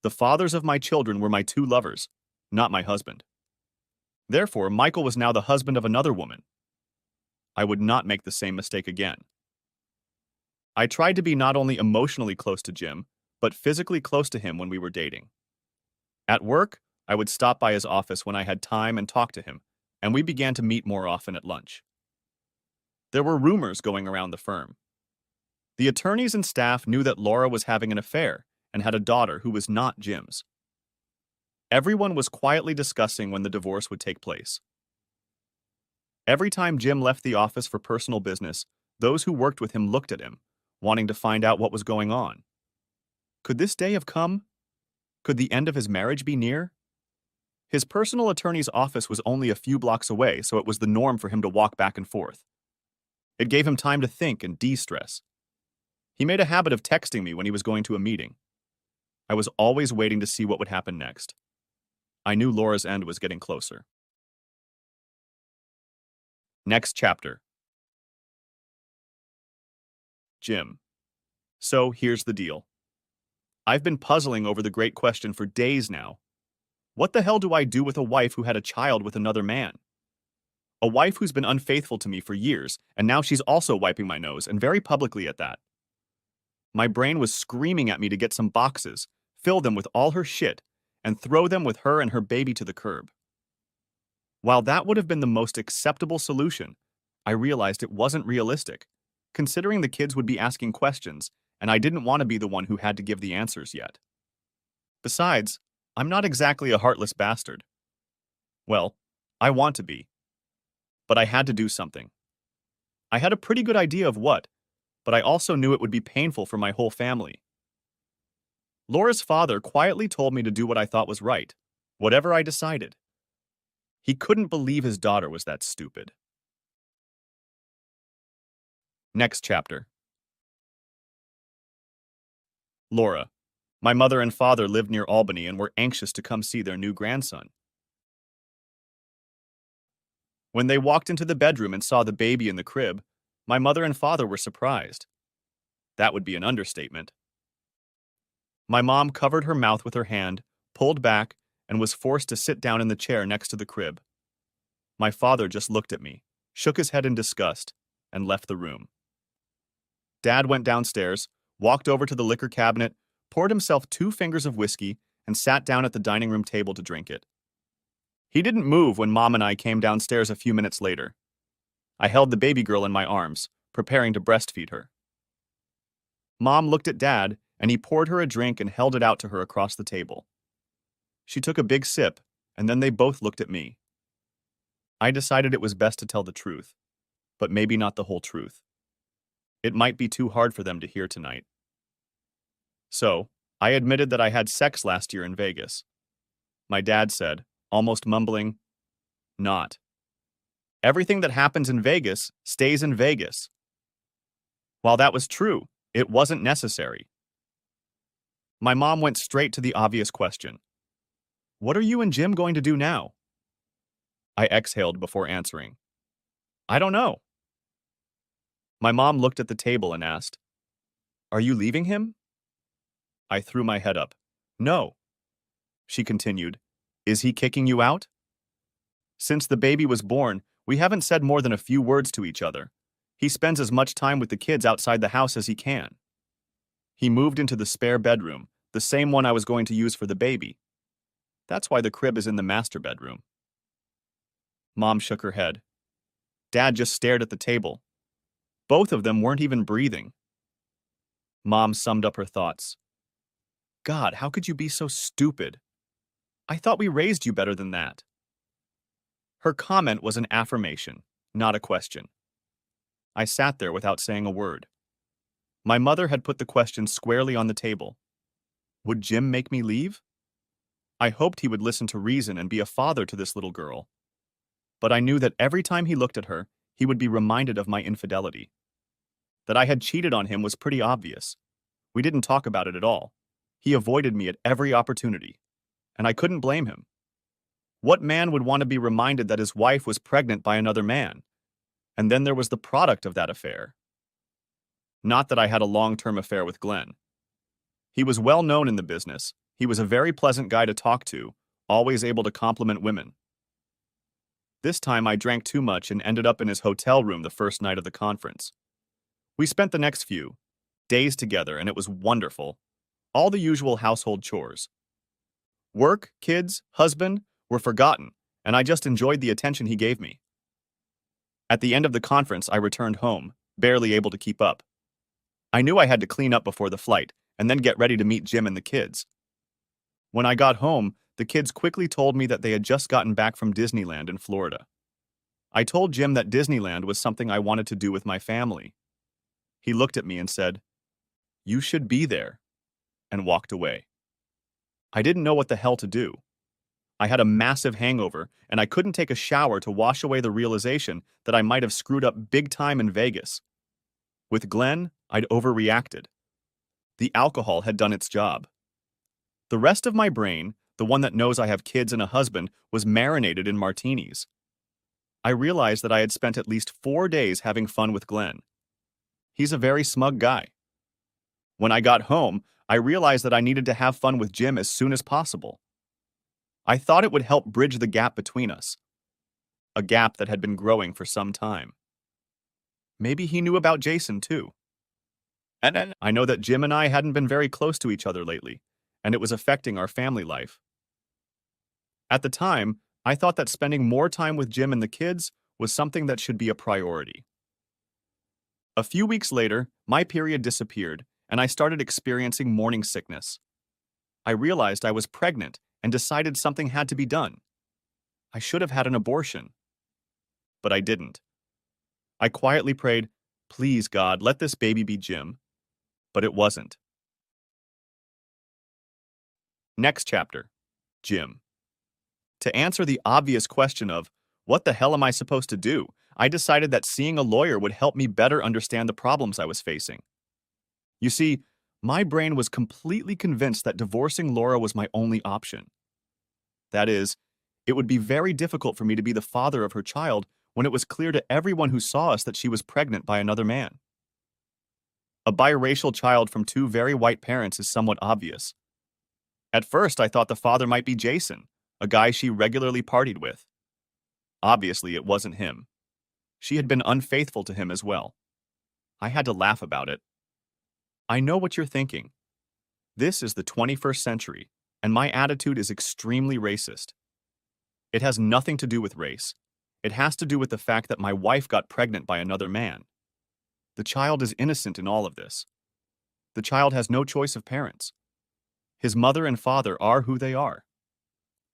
The fathers of my children were my 2 lovers, not my husband. Therefore, Michael was now the husband of another woman. I would not make the same mistake again. I tried to be not only emotionally close to Jim, but physically close to him when we were dating. At work, I would stop by his office when I had time and talk to him, and we began to meet more often at lunch. There were rumors going around the firm. The attorneys and staff knew that Laura was having an affair and had a daughter who was not Jim's. Everyone was quietly discussing when the divorce would take place. Every time Jim left the office for personal business, those who worked with him looked at him, wanting to find out what was going on. Could this day have come? Could the end of his marriage be near? His personal attorney's office was only a few blocks away, so it was the norm for him to walk back and forth. It gave him time to think and de-stress. He made a habit of texting me when he was going to a meeting. I was always waiting to see what would happen next. I knew Laura's end was getting closer. Next chapter. Jim. So here's the deal. I've been puzzling over the great question for days now. What the hell do I do with a wife who had a child with another man? A wife who's been unfaithful to me for years, and now she's also wiping my nose, and very publicly at that. My brain was screaming at me to get some boxes, fill them with all her shit, and throw them with her and her baby to the curb. While that would have been the most acceptable solution, I realized it wasn't realistic, considering the kids would be asking questions, and I didn't want to be the one who had to give the answers yet. Besides, I'm not exactly a heartless bastard. Well, I want to be. But I had to do something. I had a pretty good idea of what, but I also knew it would be painful for my whole family. Laura's father quietly told me to do what I thought was right, whatever I decided. He couldn't believe his daughter was that stupid. Next chapter. Laura. My mother and father lived near Albany and were anxious to come see their new grandson. When they walked into the bedroom and saw the baby in the crib, my mother and father were surprised. That would be an understatement. My mom covered her mouth with her hand, pulled back, and was forced to sit down in the chair next to the crib. My father just looked at me, shook his head in disgust, and left the room. Dad went downstairs, walked over to the liquor cabinet, poured himself 2 fingers of whiskey, and sat down at the dining room table to drink it. He didn't move when Mom and I came downstairs a few minutes later. I held the baby girl in my arms, preparing to breastfeed her. Mom looked at Dad, and he poured her a drink and held it out to her across the table. She took a big sip, and then they both looked at me. I decided it was best to tell the truth, but maybe not the whole truth. It might be too hard for them to hear tonight. So, I admitted that I had sex last year in Vegas. My dad said, almost mumbling, "Not. Everything that happens in Vegas stays in Vegas." While that was true, it wasn't necessary. My mom went straight to the obvious question. "What are you and Jim going to do now?" I exhaled before answering. "I don't know." My mom looked at the table and asked, "Are you leaving him?" I threw my head up. "No." She continued, "Is he kicking you out?" Since the baby was born, we haven't said more than a few words to each other. He spends as much time with the kids outside the house as he can. He moved into the spare bedroom, the same one I was going to use for the baby. That's why the crib is in the master bedroom. Mom shook her head. Dad just stared at the table. Both of them weren't even breathing. Mom summed up her thoughts. God, how could you be so stupid? I thought we raised you better than that. Her comment was an affirmation, not a question. I sat there without saying a word. My mother had put the question squarely on the table. Would Jim make me leave? I hoped he would listen to reason and be a father to this little girl. But I knew that every time he looked at her, he would be reminded of my infidelity. That I had cheated on him was pretty obvious. We didn't talk about it at all. He avoided me at every opportunity. And I couldn't blame him. What man would want to be reminded that his wife was pregnant by another man? And then there was the product of that affair. Not that I had a long-term affair with Glenn. He was well known in the business. He was a very pleasant guy to talk to, always able to compliment women. This time I drank too much and ended up in his hotel room the first night of the conference. We spent the next few days together and it was wonderful. All the usual household chores. Work, kids, husband were forgotten, and I just enjoyed the attention he gave me. At the end of the conference, I returned home, barely able to keep up. I knew I had to clean up before the flight and then get ready to meet Jim and the kids. When I got home, the kids quickly told me that they had just gotten back from Disneyland in Florida. I told Jim that Disneyland was something I wanted to do with my family. He looked at me and said, "You should be there," and walked away. I didn't know what the hell to do. I had a massive hangover, and I couldn't take a shower to wash away the realization that I might have screwed up big time in Vegas. With Glenn, I'd overreacted. The alcohol had done its job. The rest of my brain, the one that knows I have kids and a husband, was marinated in martinis. I realized that I had spent at least 4 days having fun with Glenn. He's a very smug guy. When I got home, I realized that I needed to have fun with Jim as soon as possible. I thought it would help bridge the gap between us, a gap that had been growing for some time. Maybe he knew about Jason too. And I know that Jim and I hadn't been very close to each other lately, and it was affecting our family life. At the time, I thought that spending more time with Jim and the kids was something that should be a priority. A few weeks later, my period disappeared, and I started experiencing morning sickness. I realized I was pregnant and decided something had to be done. I should have had an abortion. But I didn't. I quietly prayed, "Please, God, let this baby be Jim." But it wasn't. Next chapter. Jim. To answer the obvious question of, what the hell am I supposed to do? I decided that seeing a lawyer would help me better understand the problems I was facing. You see, my brain was completely convinced that divorcing Laura was my only option. That is, it would be very difficult for me to be the father of her child when it was clear to everyone who saw us that she was pregnant by another man. A biracial child from 2 very white parents is somewhat obvious. At first, I thought the father might be Jason, a guy she regularly partied with. Obviously, it wasn't him. She had been unfaithful to him as well. I had to laugh about it. I know what you're thinking. This is the 21st century, and my attitude is extremely racist. It has nothing to do with race. It has to do with the fact that my wife got pregnant by another man. The child is innocent in all of this. The child has no choice of parents. His mother and father are who they are.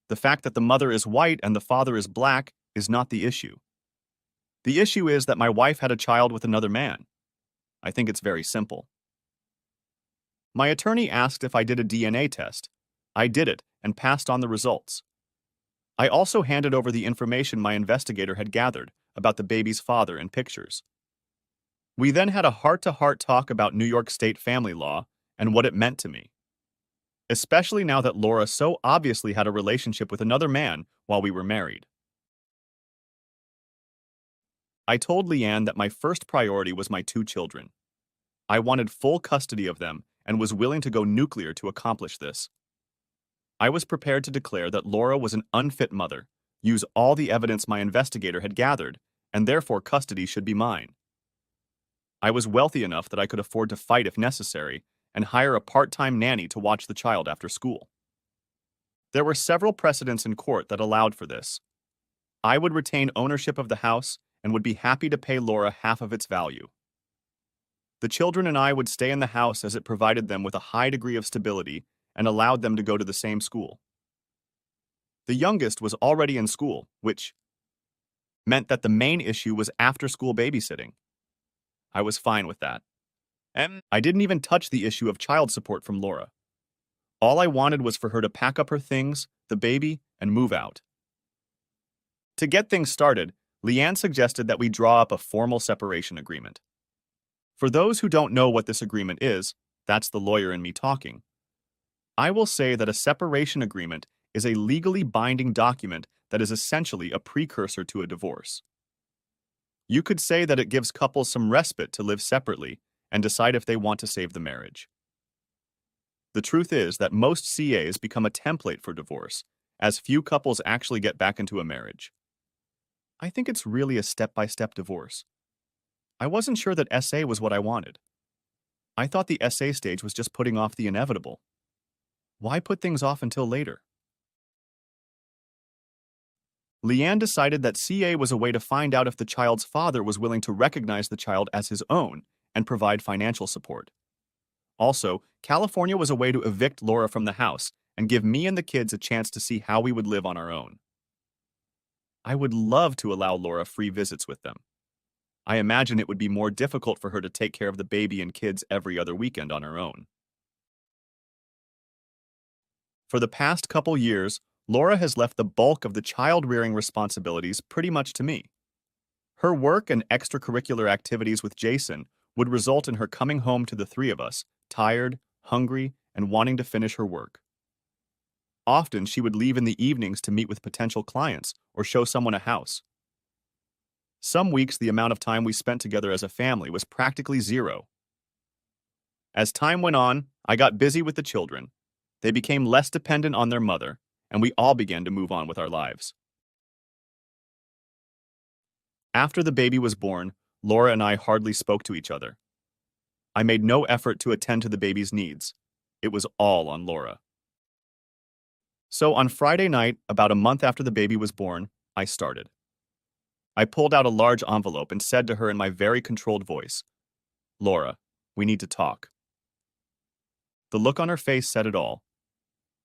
The fact that the mother is white and the father is black is not the issue. The issue is that my wife had a child with another man. I think it's very simple. My attorney asked if I did a DNA test. I did it and passed on the results. I also handed over the information my investigator had gathered about the baby's father and pictures. We then had a heart-to-heart talk about New York State family law and what it meant to me, especially now that Laura so obviously had a relationship with another man while we were married. I told Leanne that my first priority was my 2 children. I wanted full custody of them and was willing to go nuclear to accomplish this. I was prepared to declare that Laura was an unfit mother, use all the evidence my investigator had gathered, and therefore custody should be mine. I was wealthy enough that I could afford to fight if necessary and hire a part-time nanny to watch the child after school. There were several precedents in court that allowed for this. I would retain ownership of the house and would be happy to pay Laura half of its value. The children and I would stay in the house as it provided them with a high degree of stability and allowed them to go to the same school. The youngest was already in school, which meant that the main issue was after-school babysitting. I was fine with that. And I didn't even touch the issue of child support from Laura. All I wanted was for her to pack up her things, the baby, and move out. To get things started, Leanne suggested that we draw up a formal separation agreement. For those who don't know what this agreement is, that's the lawyer in me talking. I will say that a separation agreement is a legally binding document that is essentially a precursor to a divorce. You could say that it gives couples some respite to live separately and decide if they want to save the marriage. The truth is that most CAs become a template for divorce, as few couples actually get back into a marriage. I think it's really a step-by-step divorce. I wasn't sure that SA was what I wanted. I thought the SA stage was just putting off the inevitable. Why put things off until later? Leanne decided that CA was a way to find out if the child's father was willing to recognize the child as his own and provide financial support. Also, California was a way to evict Laura from the house and give me and the kids a chance to see how we would live on our own. I would love to allow Laura free visits with them. I imagine it would be more difficult for her to take care of the baby and kids every other weekend on her own. For the past couple years, Laura has left the bulk of the child-rearing responsibilities pretty much to me. Her work and extracurricular activities with Jason would result in her coming home to the three of us, tired, hungry, and wanting to finish her work. Often, she would leave in the evenings to meet with potential clients or show someone a house. Some weeks, the amount of time we spent together as a family was practically zero. As time went on, I got busy with the children. They became less dependent on their mother, and we all began to move on with our lives. After the baby was born, Laura and I hardly spoke to each other. I made no effort to attend to the baby's needs. It was all on Laura. So on Friday night, about a month after the baby was born, I started. I pulled out a large envelope and said to her in my very controlled voice, "Laura, we need to talk." The look on her face said it all.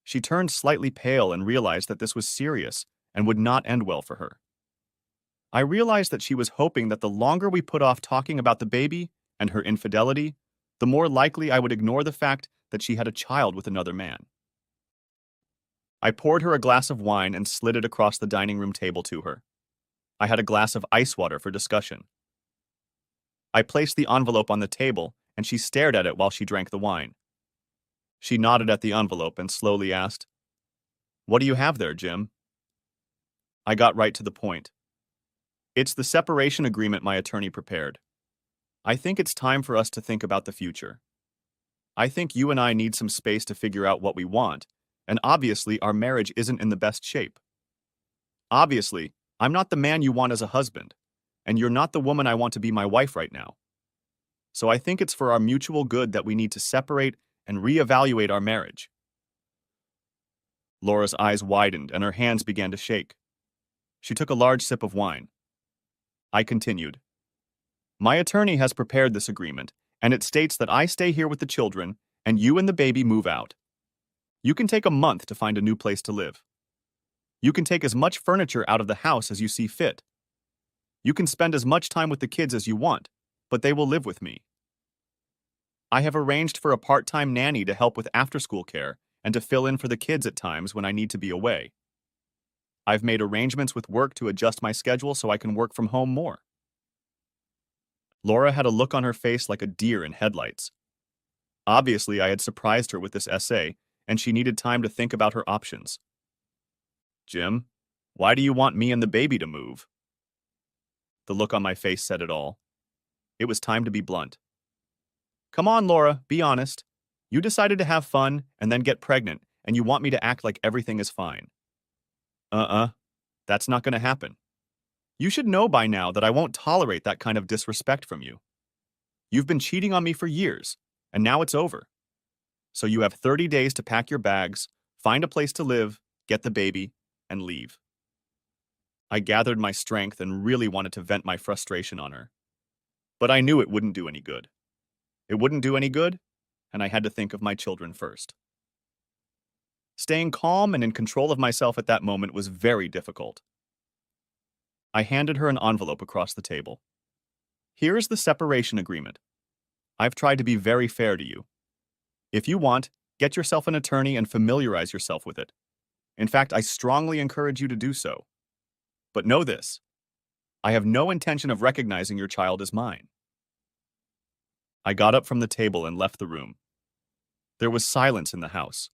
She turned slightly pale and realized that this was serious and would not end well for her. I realized that she was hoping that the longer we put off talking about the baby and her infidelity, the more likely I would ignore the fact that she had a child with another man. I poured her a glass of wine and slid it across the dining room table to her. I had a glass of ice water for discussion. I placed the envelope on the table, and she stared at it while she drank the wine. She nodded at the envelope and slowly asked, "What do you have there, Jim?" I got right to the point. It's the separation agreement my attorney prepared. I think it's time for us to think about the future. I think you and I need some space to figure out what we want, and obviously our marriage isn't in the best shape. Obviously, I'm not the man you want as a husband, and you're not the woman I want to be my wife right now. So I think it's for our mutual good that we need to separate and reevaluate our marriage. Laura's eyes widened and her hands began to shake. She took a large sip of wine. I continued. My attorney has prepared this agreement, and it states that I stay here with the children and you and the baby move out. You can take a month to find a new place to live. You can take as much furniture out of the house as you see fit. You can spend as much time with the kids as you want, but they will live with me. I have arranged for a part-time nanny to help with after-school care and to fill in for the kids at times when I need to be away. I've made arrangements with work to adjust my schedule so I can work from home more. Laura had a look on her face like a deer in headlights. Obviously, I had surprised her with this essay, and she needed time to think about her options. Jim, why do you want me and the baby to move? The look on my face said it all. It was time to be blunt. Come on, Laura, be honest. You decided to have fun and then get pregnant, and you want me to act like everything is fine. That's That's not going to happen. You should know by now that I won't tolerate that kind of disrespect from you. You've been cheating on me for years, and now it's over. So you have 30 days to pack your bags, find a place to live, get the baby, and leave. I gathered my strength and really wanted to vent my frustration on her. But I knew it wouldn't do any good. It wouldn't do any good, and I had to think of my children first. Staying calm and in control of myself at that moment was very difficult. I handed her an envelope across the table. Here is the separation agreement. I've tried to be very fair to you. If you want, get yourself an attorney and familiarize yourself with it. In fact, I strongly encourage you to do so. But know this, I have no intention of recognizing your child as mine. I got up from the table and left the room. There was silence in the house.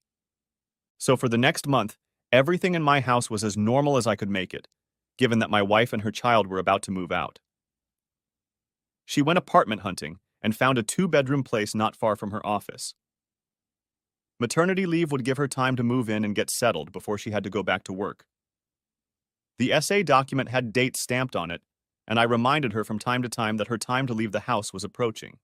So for the next month, everything in my house was as normal as I could make it, given that my wife and her child were about to move out. She went apartment hunting and found a 2-bedroom place not far from her office. Maternity leave would give her time to move in and get settled before she had to go back to work. The SA document had dates stamped on it, and I reminded her from time to time that her time to leave the house was approaching.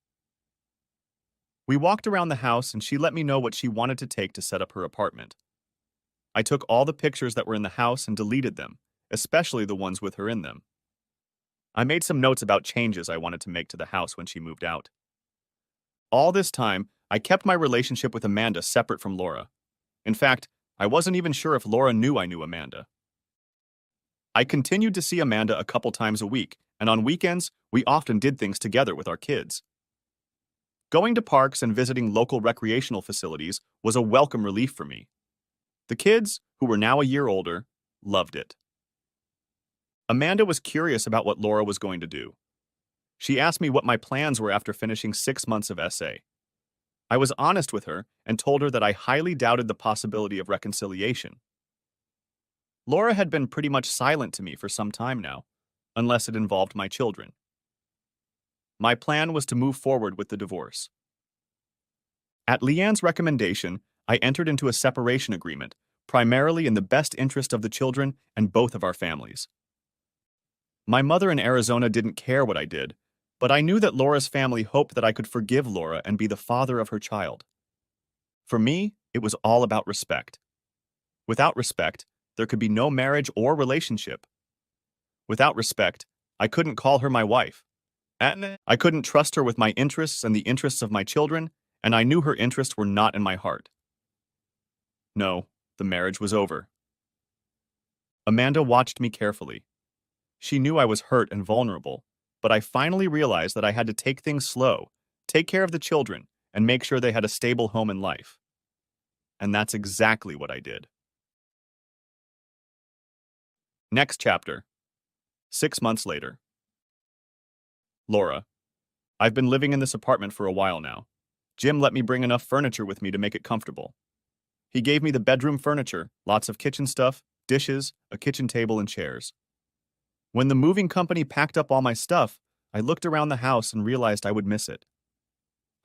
We walked around the house and she let me know what she wanted to take to set up her apartment. I took all the pictures that were in the house and deleted them, especially the ones with her in them. I made some notes about changes I wanted to make to the house when she moved out. All this time, I kept my relationship with Amanda separate from Laura. In fact, I wasn't even sure if Laura knew I knew Amanda. I continued to see Amanda a couple times a week, and on weekends, we often did things together with our kids. Going to parks and visiting local recreational facilities was a welcome relief for me. The kids, who were now a year older, loved it. Amanda was curious about what Laura was going to do. She asked me what my plans were after finishing 6 months of SA. I was honest with her and told her that I highly doubted the possibility of reconciliation. Laura had been pretty much silent to me for some time now, unless it involved my children. My plan was to move forward with the divorce. At Leanne's recommendation, I entered into a separation agreement, primarily in the best interest of the children and both of our families. My mother in Arizona didn't care what I did, but I knew that Laura's family hoped that I could forgive Laura and be the father of her child. For me, it was all about respect. Without respect, there could be no marriage or relationship. Without respect, I couldn't call her my wife. I couldn't trust her with my interests and the interests of my children, and I knew her interests were not in my heart. No, the marriage was over. Amanda watched me carefully. She knew I was hurt and vulnerable, but I finally realized that I had to take things slow, take care of the children, and make sure they had a stable home in life. And that's exactly what I did. Next chapter. 6 months later. Laura, I've been living in this apartment for a while now. Jim let me bring enough furniture with me to make it comfortable. He gave me the bedroom furniture, lots of kitchen stuff, dishes, a kitchen table, and chairs. When the moving company packed up all my stuff, I looked around the house and realized I would miss it.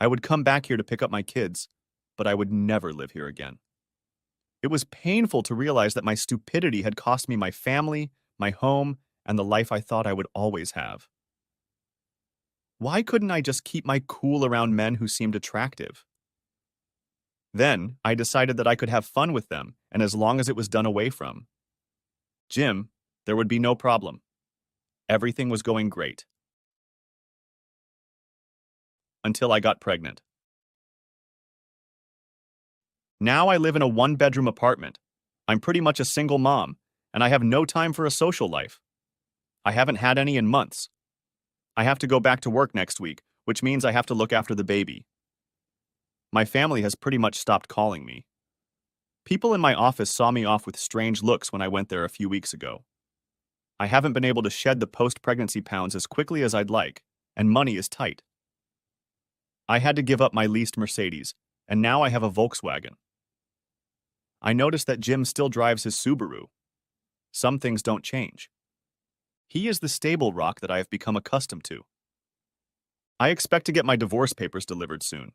I would come back here to pick up my kids, but I would never live here again. It was painful to realize that my stupidity had cost me my family, my home, and the life I thought I would always have. Why couldn't I just keep my cool around men who seemed attractive? Then, I decided that I could have fun with them, and as long as it was done away from Jim, there would be no problem. Everything was going great. Until I got pregnant. Now I live in a 1-bedroom apartment. I'm pretty much a single mom, and I have no time for a social life. I haven't had any in months. I have to go back to work next week, which means I have to look after the baby. My family has pretty much stopped calling me. People in my office saw me off with strange looks when I went there a few weeks ago. I haven't been able to shed the post-pregnancy pounds as quickly as I'd like, and money is tight. I had to give up my leased Mercedes, and now I have a Volkswagen. I noticed that Jim still drives his Subaru. Some things don't change. He is the stable rock that I have become accustomed to. I expect to get my divorce papers delivered soon.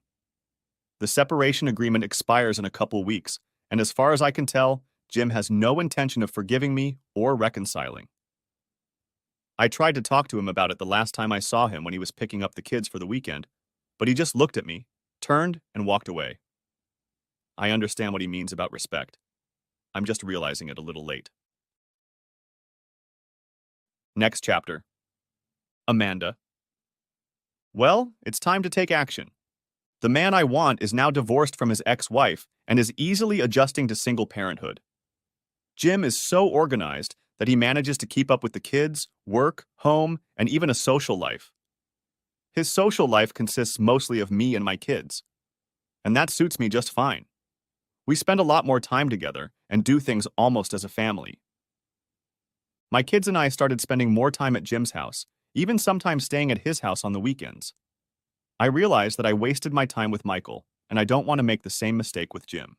The separation agreement expires in a couple weeks, and as far as I can tell, Jim has no intention of forgiving me or reconciling. I tried to talk to him about it the last time I saw him when he was picking up the kids for the weekend, but he just looked at me, turned, and walked away. I understand what he means about respect. I'm just realizing it a little late. Next chapter. Amanda. Well, it's time to take action. The man I want is now divorced from his ex-wife and is easily adjusting to single parenthood. Jim is so organized that he manages to keep up with the kids, work, home, and even a social life. His social life consists mostly of me and my kids, and that suits me just fine. We spend a lot more time together and do things almost as a family. My kids and I started spending more time at Jim's house, even sometimes staying at his house on the weekends. I realized that I wasted my time with Michael, and I don't want to make the same mistake with Jim.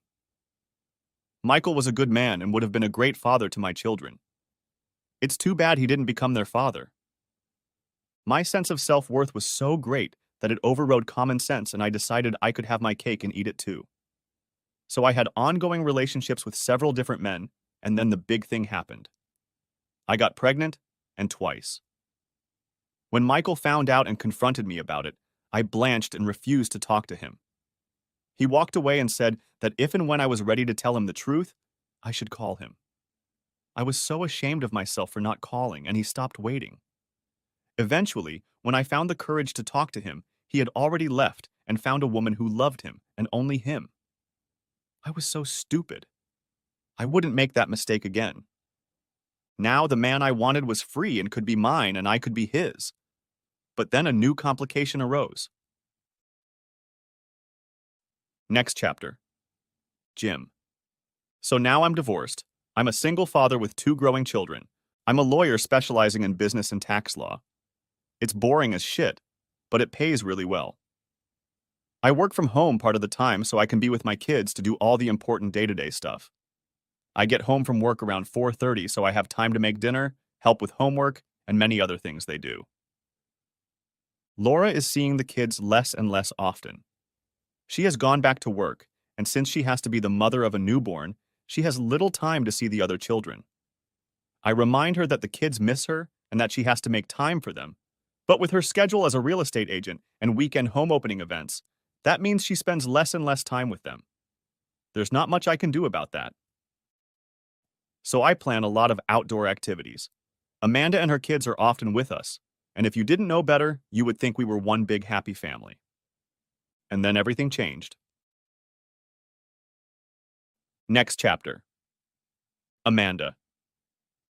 Michael was a good man and would have been a great father to my children. It's too bad he didn't become their father. My sense of self-worth was so great that it overrode common sense, and I decided I could have my cake and eat it too. So I had ongoing relationships with several different men, and then the big thing happened. I got pregnant, and twice. When Michael found out and confronted me about it, I blanched and refused to talk to him. He walked away and said that if and when I was ready to tell him the truth, I should call him. I was so ashamed of myself for not calling, and he stopped waiting. Eventually, when I found the courage to talk to him, he had already left and found a woman who loved him, and only him. I was so stupid. I wouldn't make that mistake again. Now the man I wanted was free and could be mine, and I could be his. But then a new complication arose. Next chapter. Jim. So now I'm divorced. I'm a single father with 2 growing children. I'm a lawyer specializing in business and tax law. It's boring as shit, but it pays really well. I work from home part of the time so I can be with my kids to do all the important day-to-day stuff. I get home from work around 4:30 so I have time to make dinner, help with homework, and many other things they do. Laura is seeing the kids less and less often. She has gone back to work, and since she has to be the mother of a newborn, she has little time to see the other children. I remind her that the kids miss her and that she has to make time for them. But with her schedule as a real estate agent and weekend home opening events, that means she spends less and less time with them. There's not much I can do about that. So I plan a lot of outdoor activities. Amanda and her kids are often with us, and if you didn't know better, you would think we were one big happy family. And then everything changed. Next chapter. Amanda.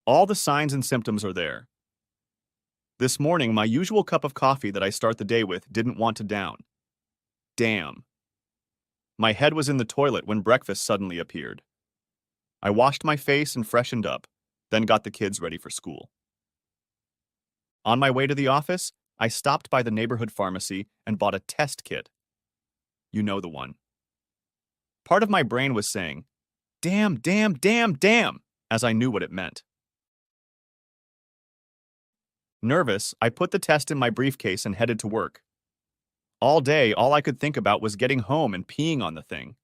All the signs and symptoms are there. This morning, my usual cup of coffee that I start the day with didn't want to down. Damn. My head was in the toilet when breakfast suddenly appeared. I washed my face and freshened up, then got the kids ready for school. On my way to the office, I stopped by the neighborhood pharmacy and bought a test kit. You know the one. Part of my brain was saying, damn, damn, damn, damn, as I knew what it meant. Nervous, I put the test in my briefcase and headed to work. All day, all I could think about was getting home and peeing on the thing.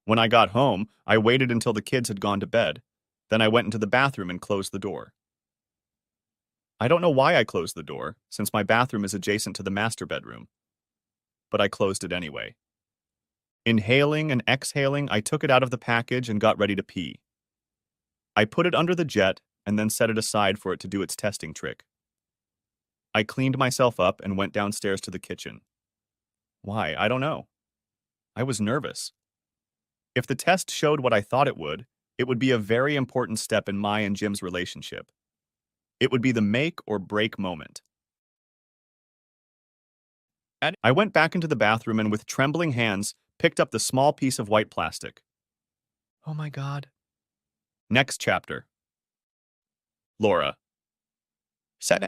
When I got home, I waited until the kids had gone to bed. Then I went into the bathroom and closed the door. I don't know why I closed the door, since my bathroom is adjacent to the master bedroom. But I closed it anyway. Inhaling and exhaling, I took it out of the package and got ready to pee. I put it under the jet and then set it aside for it to do its testing trick. I cleaned myself up and went downstairs to the kitchen. Why? I don't know. I was nervous. If the test showed what I thought it would be a very important step in my and Jim's relationship. It would be the make or break moment. I went back into the bathroom and with trembling hands picked up the small piece of white plastic. Oh my God. Next chapter. Laura.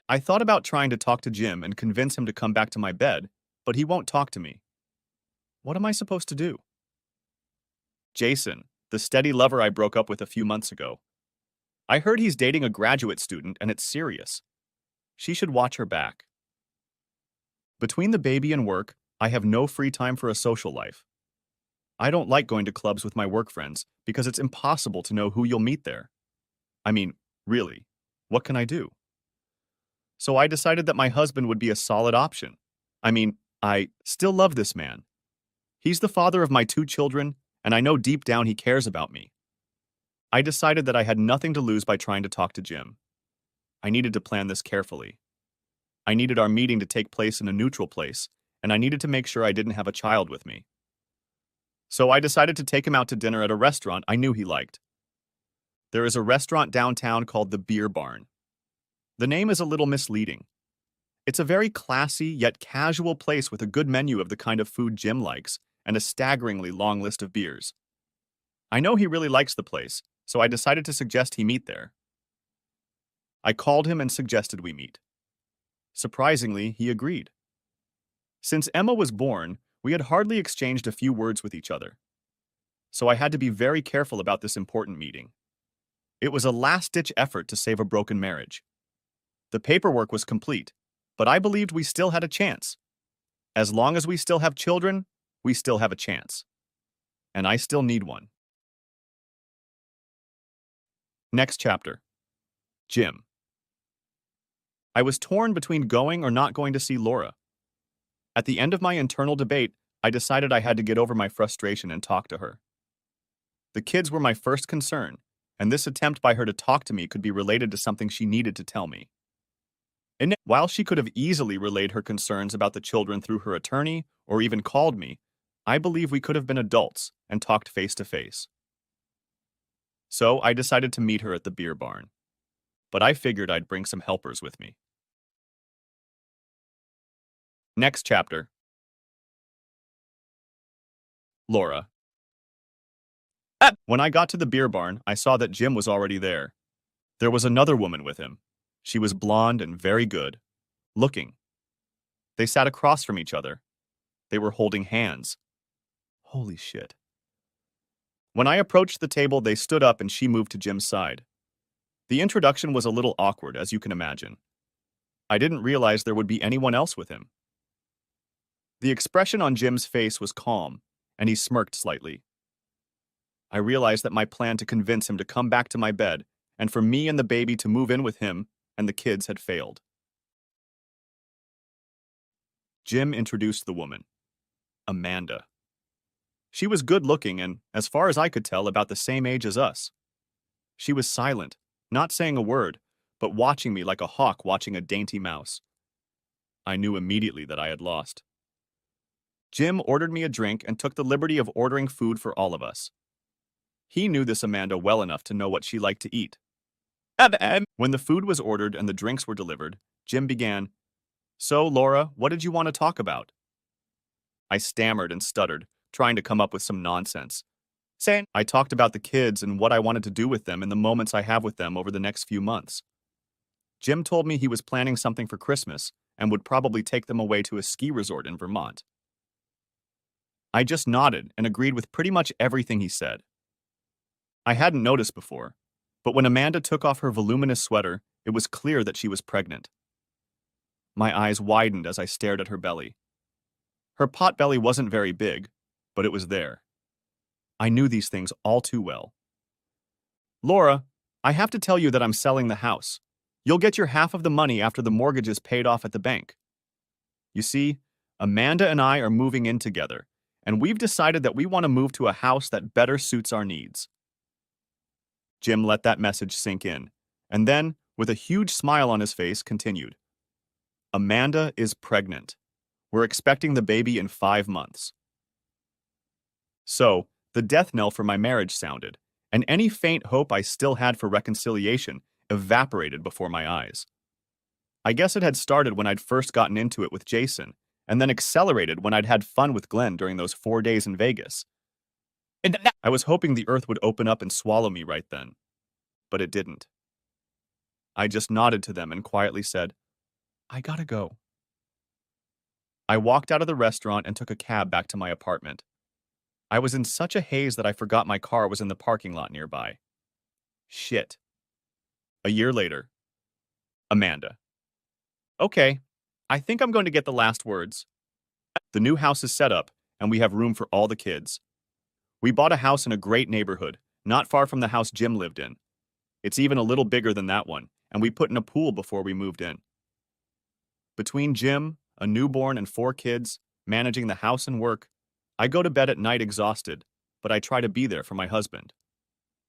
I thought about trying to talk to Jim and convince him to come back to my bed, but he won't talk to me. What am I supposed to do? Jason, the steady lover I broke up with a few months ago. I heard he's dating a graduate student and it's serious. She should watch her back. Between the baby and work, I have no free time for a social life. I don't like going to clubs with my work friends because it's impossible to know who you'll meet there. I mean, really, what can I do? So I decided that my husband would be a solid option. I mean, I still love this man. He's the father of my two children, and I know deep down he cares about me. I decided that I had nothing to lose by trying to talk to Jim. I needed to plan this carefully. I needed our meeting to take place in a neutral place, and I needed to make sure I didn't have a child with me. So I decided to take him out to dinner at a restaurant I knew he liked. There is a restaurant downtown called the Beer Barn. The name is a little misleading. It's a very classy yet casual place with a good menu of the kind of food Jim likes and a staggeringly long list of beers. I know he really likes the place, so I decided to suggest he meet there. I called him and suggested we meet. Surprisingly, he agreed. Since Emma was born, we had hardly exchanged a few words with each other. So I had to be very careful about this important meeting. It was a last-ditch effort to save a broken marriage. The paperwork was complete, but I believed we still had a chance. As long as we still have children, we still have a chance. And I still need one. Next chapter. Jim. I was torn between going or not going to see Laura. At the end of my internal debate, I decided I had to get over my frustration and talk to her. The kids were my first concern, and this attempt by her to talk to me could be related to something she needed to tell me. And while she could have easily relayed her concerns about the children through her attorney or even called me, I believe we could have been adults and talked face to face. So I decided to meet her at the beer barn, but I figured I'd bring some helpers with me. Next chapter. Laura. When I got to the beer barn, I saw that Jim was already there. There was another woman with him. She was blonde and very good looking. They sat across from each other. They were holding hands. Holy shit. When I approached the table, they stood up and she moved to Jim's side. The introduction was a little awkward, as you can imagine. I didn't realize there would be anyone else with him. The expression on Jim's face was calm, and he smirked slightly. I realized that my plan to convince him to come back to my bed and for me and the baby to move in with him and the kids had failed. Jim introduced the woman, Amanda. She was good-looking and, as far as I could tell, about the same age as us. She was silent, not saying a word, but watching me like a hawk watching a dainty mouse. I knew immediately that I had lost. Jim ordered me a drink and took the liberty of ordering food for all of us. He knew this Amanda well enough to know what she liked to eat. When the food was ordered and the drinks were delivered, Jim began, "So, Laura, what did you want to talk about?" I stammered and stuttered, trying to come up with some nonsense. I talked about the kids and what I wanted to do with them in the moments I have with them over the next few months. Jim told me he was planning something for Christmas and would probably take them away to a ski resort in Vermont. I just nodded and agreed with pretty much everything he said. I hadn't noticed before, but when Amanda took off her voluminous sweater, it was clear that she was pregnant. My eyes widened as I stared at her belly. Her pot belly wasn't very big, but it was there. I knew these things all too well. "Laura, I have to tell you that I'm selling the house. You'll get your half of the money after the mortgage is paid off at the bank. You see, Amanda and I are moving in together, and we've decided that we want to move to a house that better suits our needs." Jim let that message sink in, and then, with a huge smile on his face, continued. "Amanda is pregnant. We're expecting the baby in 5 months." So, the death knell for my marriage sounded, and any faint hope I still had for reconciliation evaporated before my eyes. I guess it had started when I'd first gotten into it with Jason, and then accelerated when I'd had fun with Glenn during those 4 days in Vegas. I was hoping the earth would open up and swallow me right then, but it didn't. I just nodded to them and quietly said, "I gotta go." I walked out of the restaurant and took a cab back to my apartment. I was in such a haze that I forgot my car was in the parking lot nearby. Shit. A year later. Amanda. "Okay, I think I'm going to get the last words. The new house is set up, and we have room for all the kids. We bought a house in a great neighborhood, not far from the house Jim lived in. It's even a little bigger than that one, and we put in a pool before we moved in. Between Jim, a newborn, and 4 kids, managing the house and work, I go to bed at night exhausted, but I try to be there for my husband.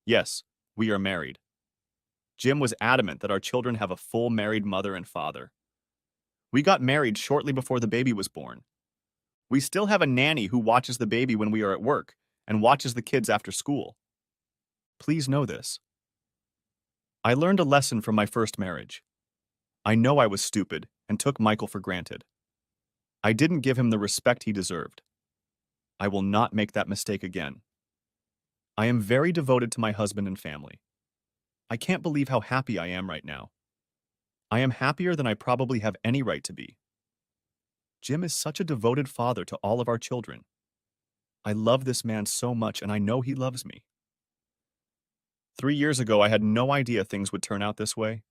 Yes, we are married. Jim was adamant that our children have a full married mother and father. We got married shortly before the baby was born. We still have a nanny who watches the baby when we are at work and watches the kids after school. Please know this. I learned a lesson from my first marriage. I know I was stupid and took Michael for granted. I didn't give him the respect he deserved. I will not make that mistake again. I am very devoted to my husband and family. I can't believe how happy I am right now. I am happier than I probably have any right to be. Jim is such a devoted father to all of our children. I love this man so much, and I know he loves me. 3 years ago, I had no idea things would turn out this way.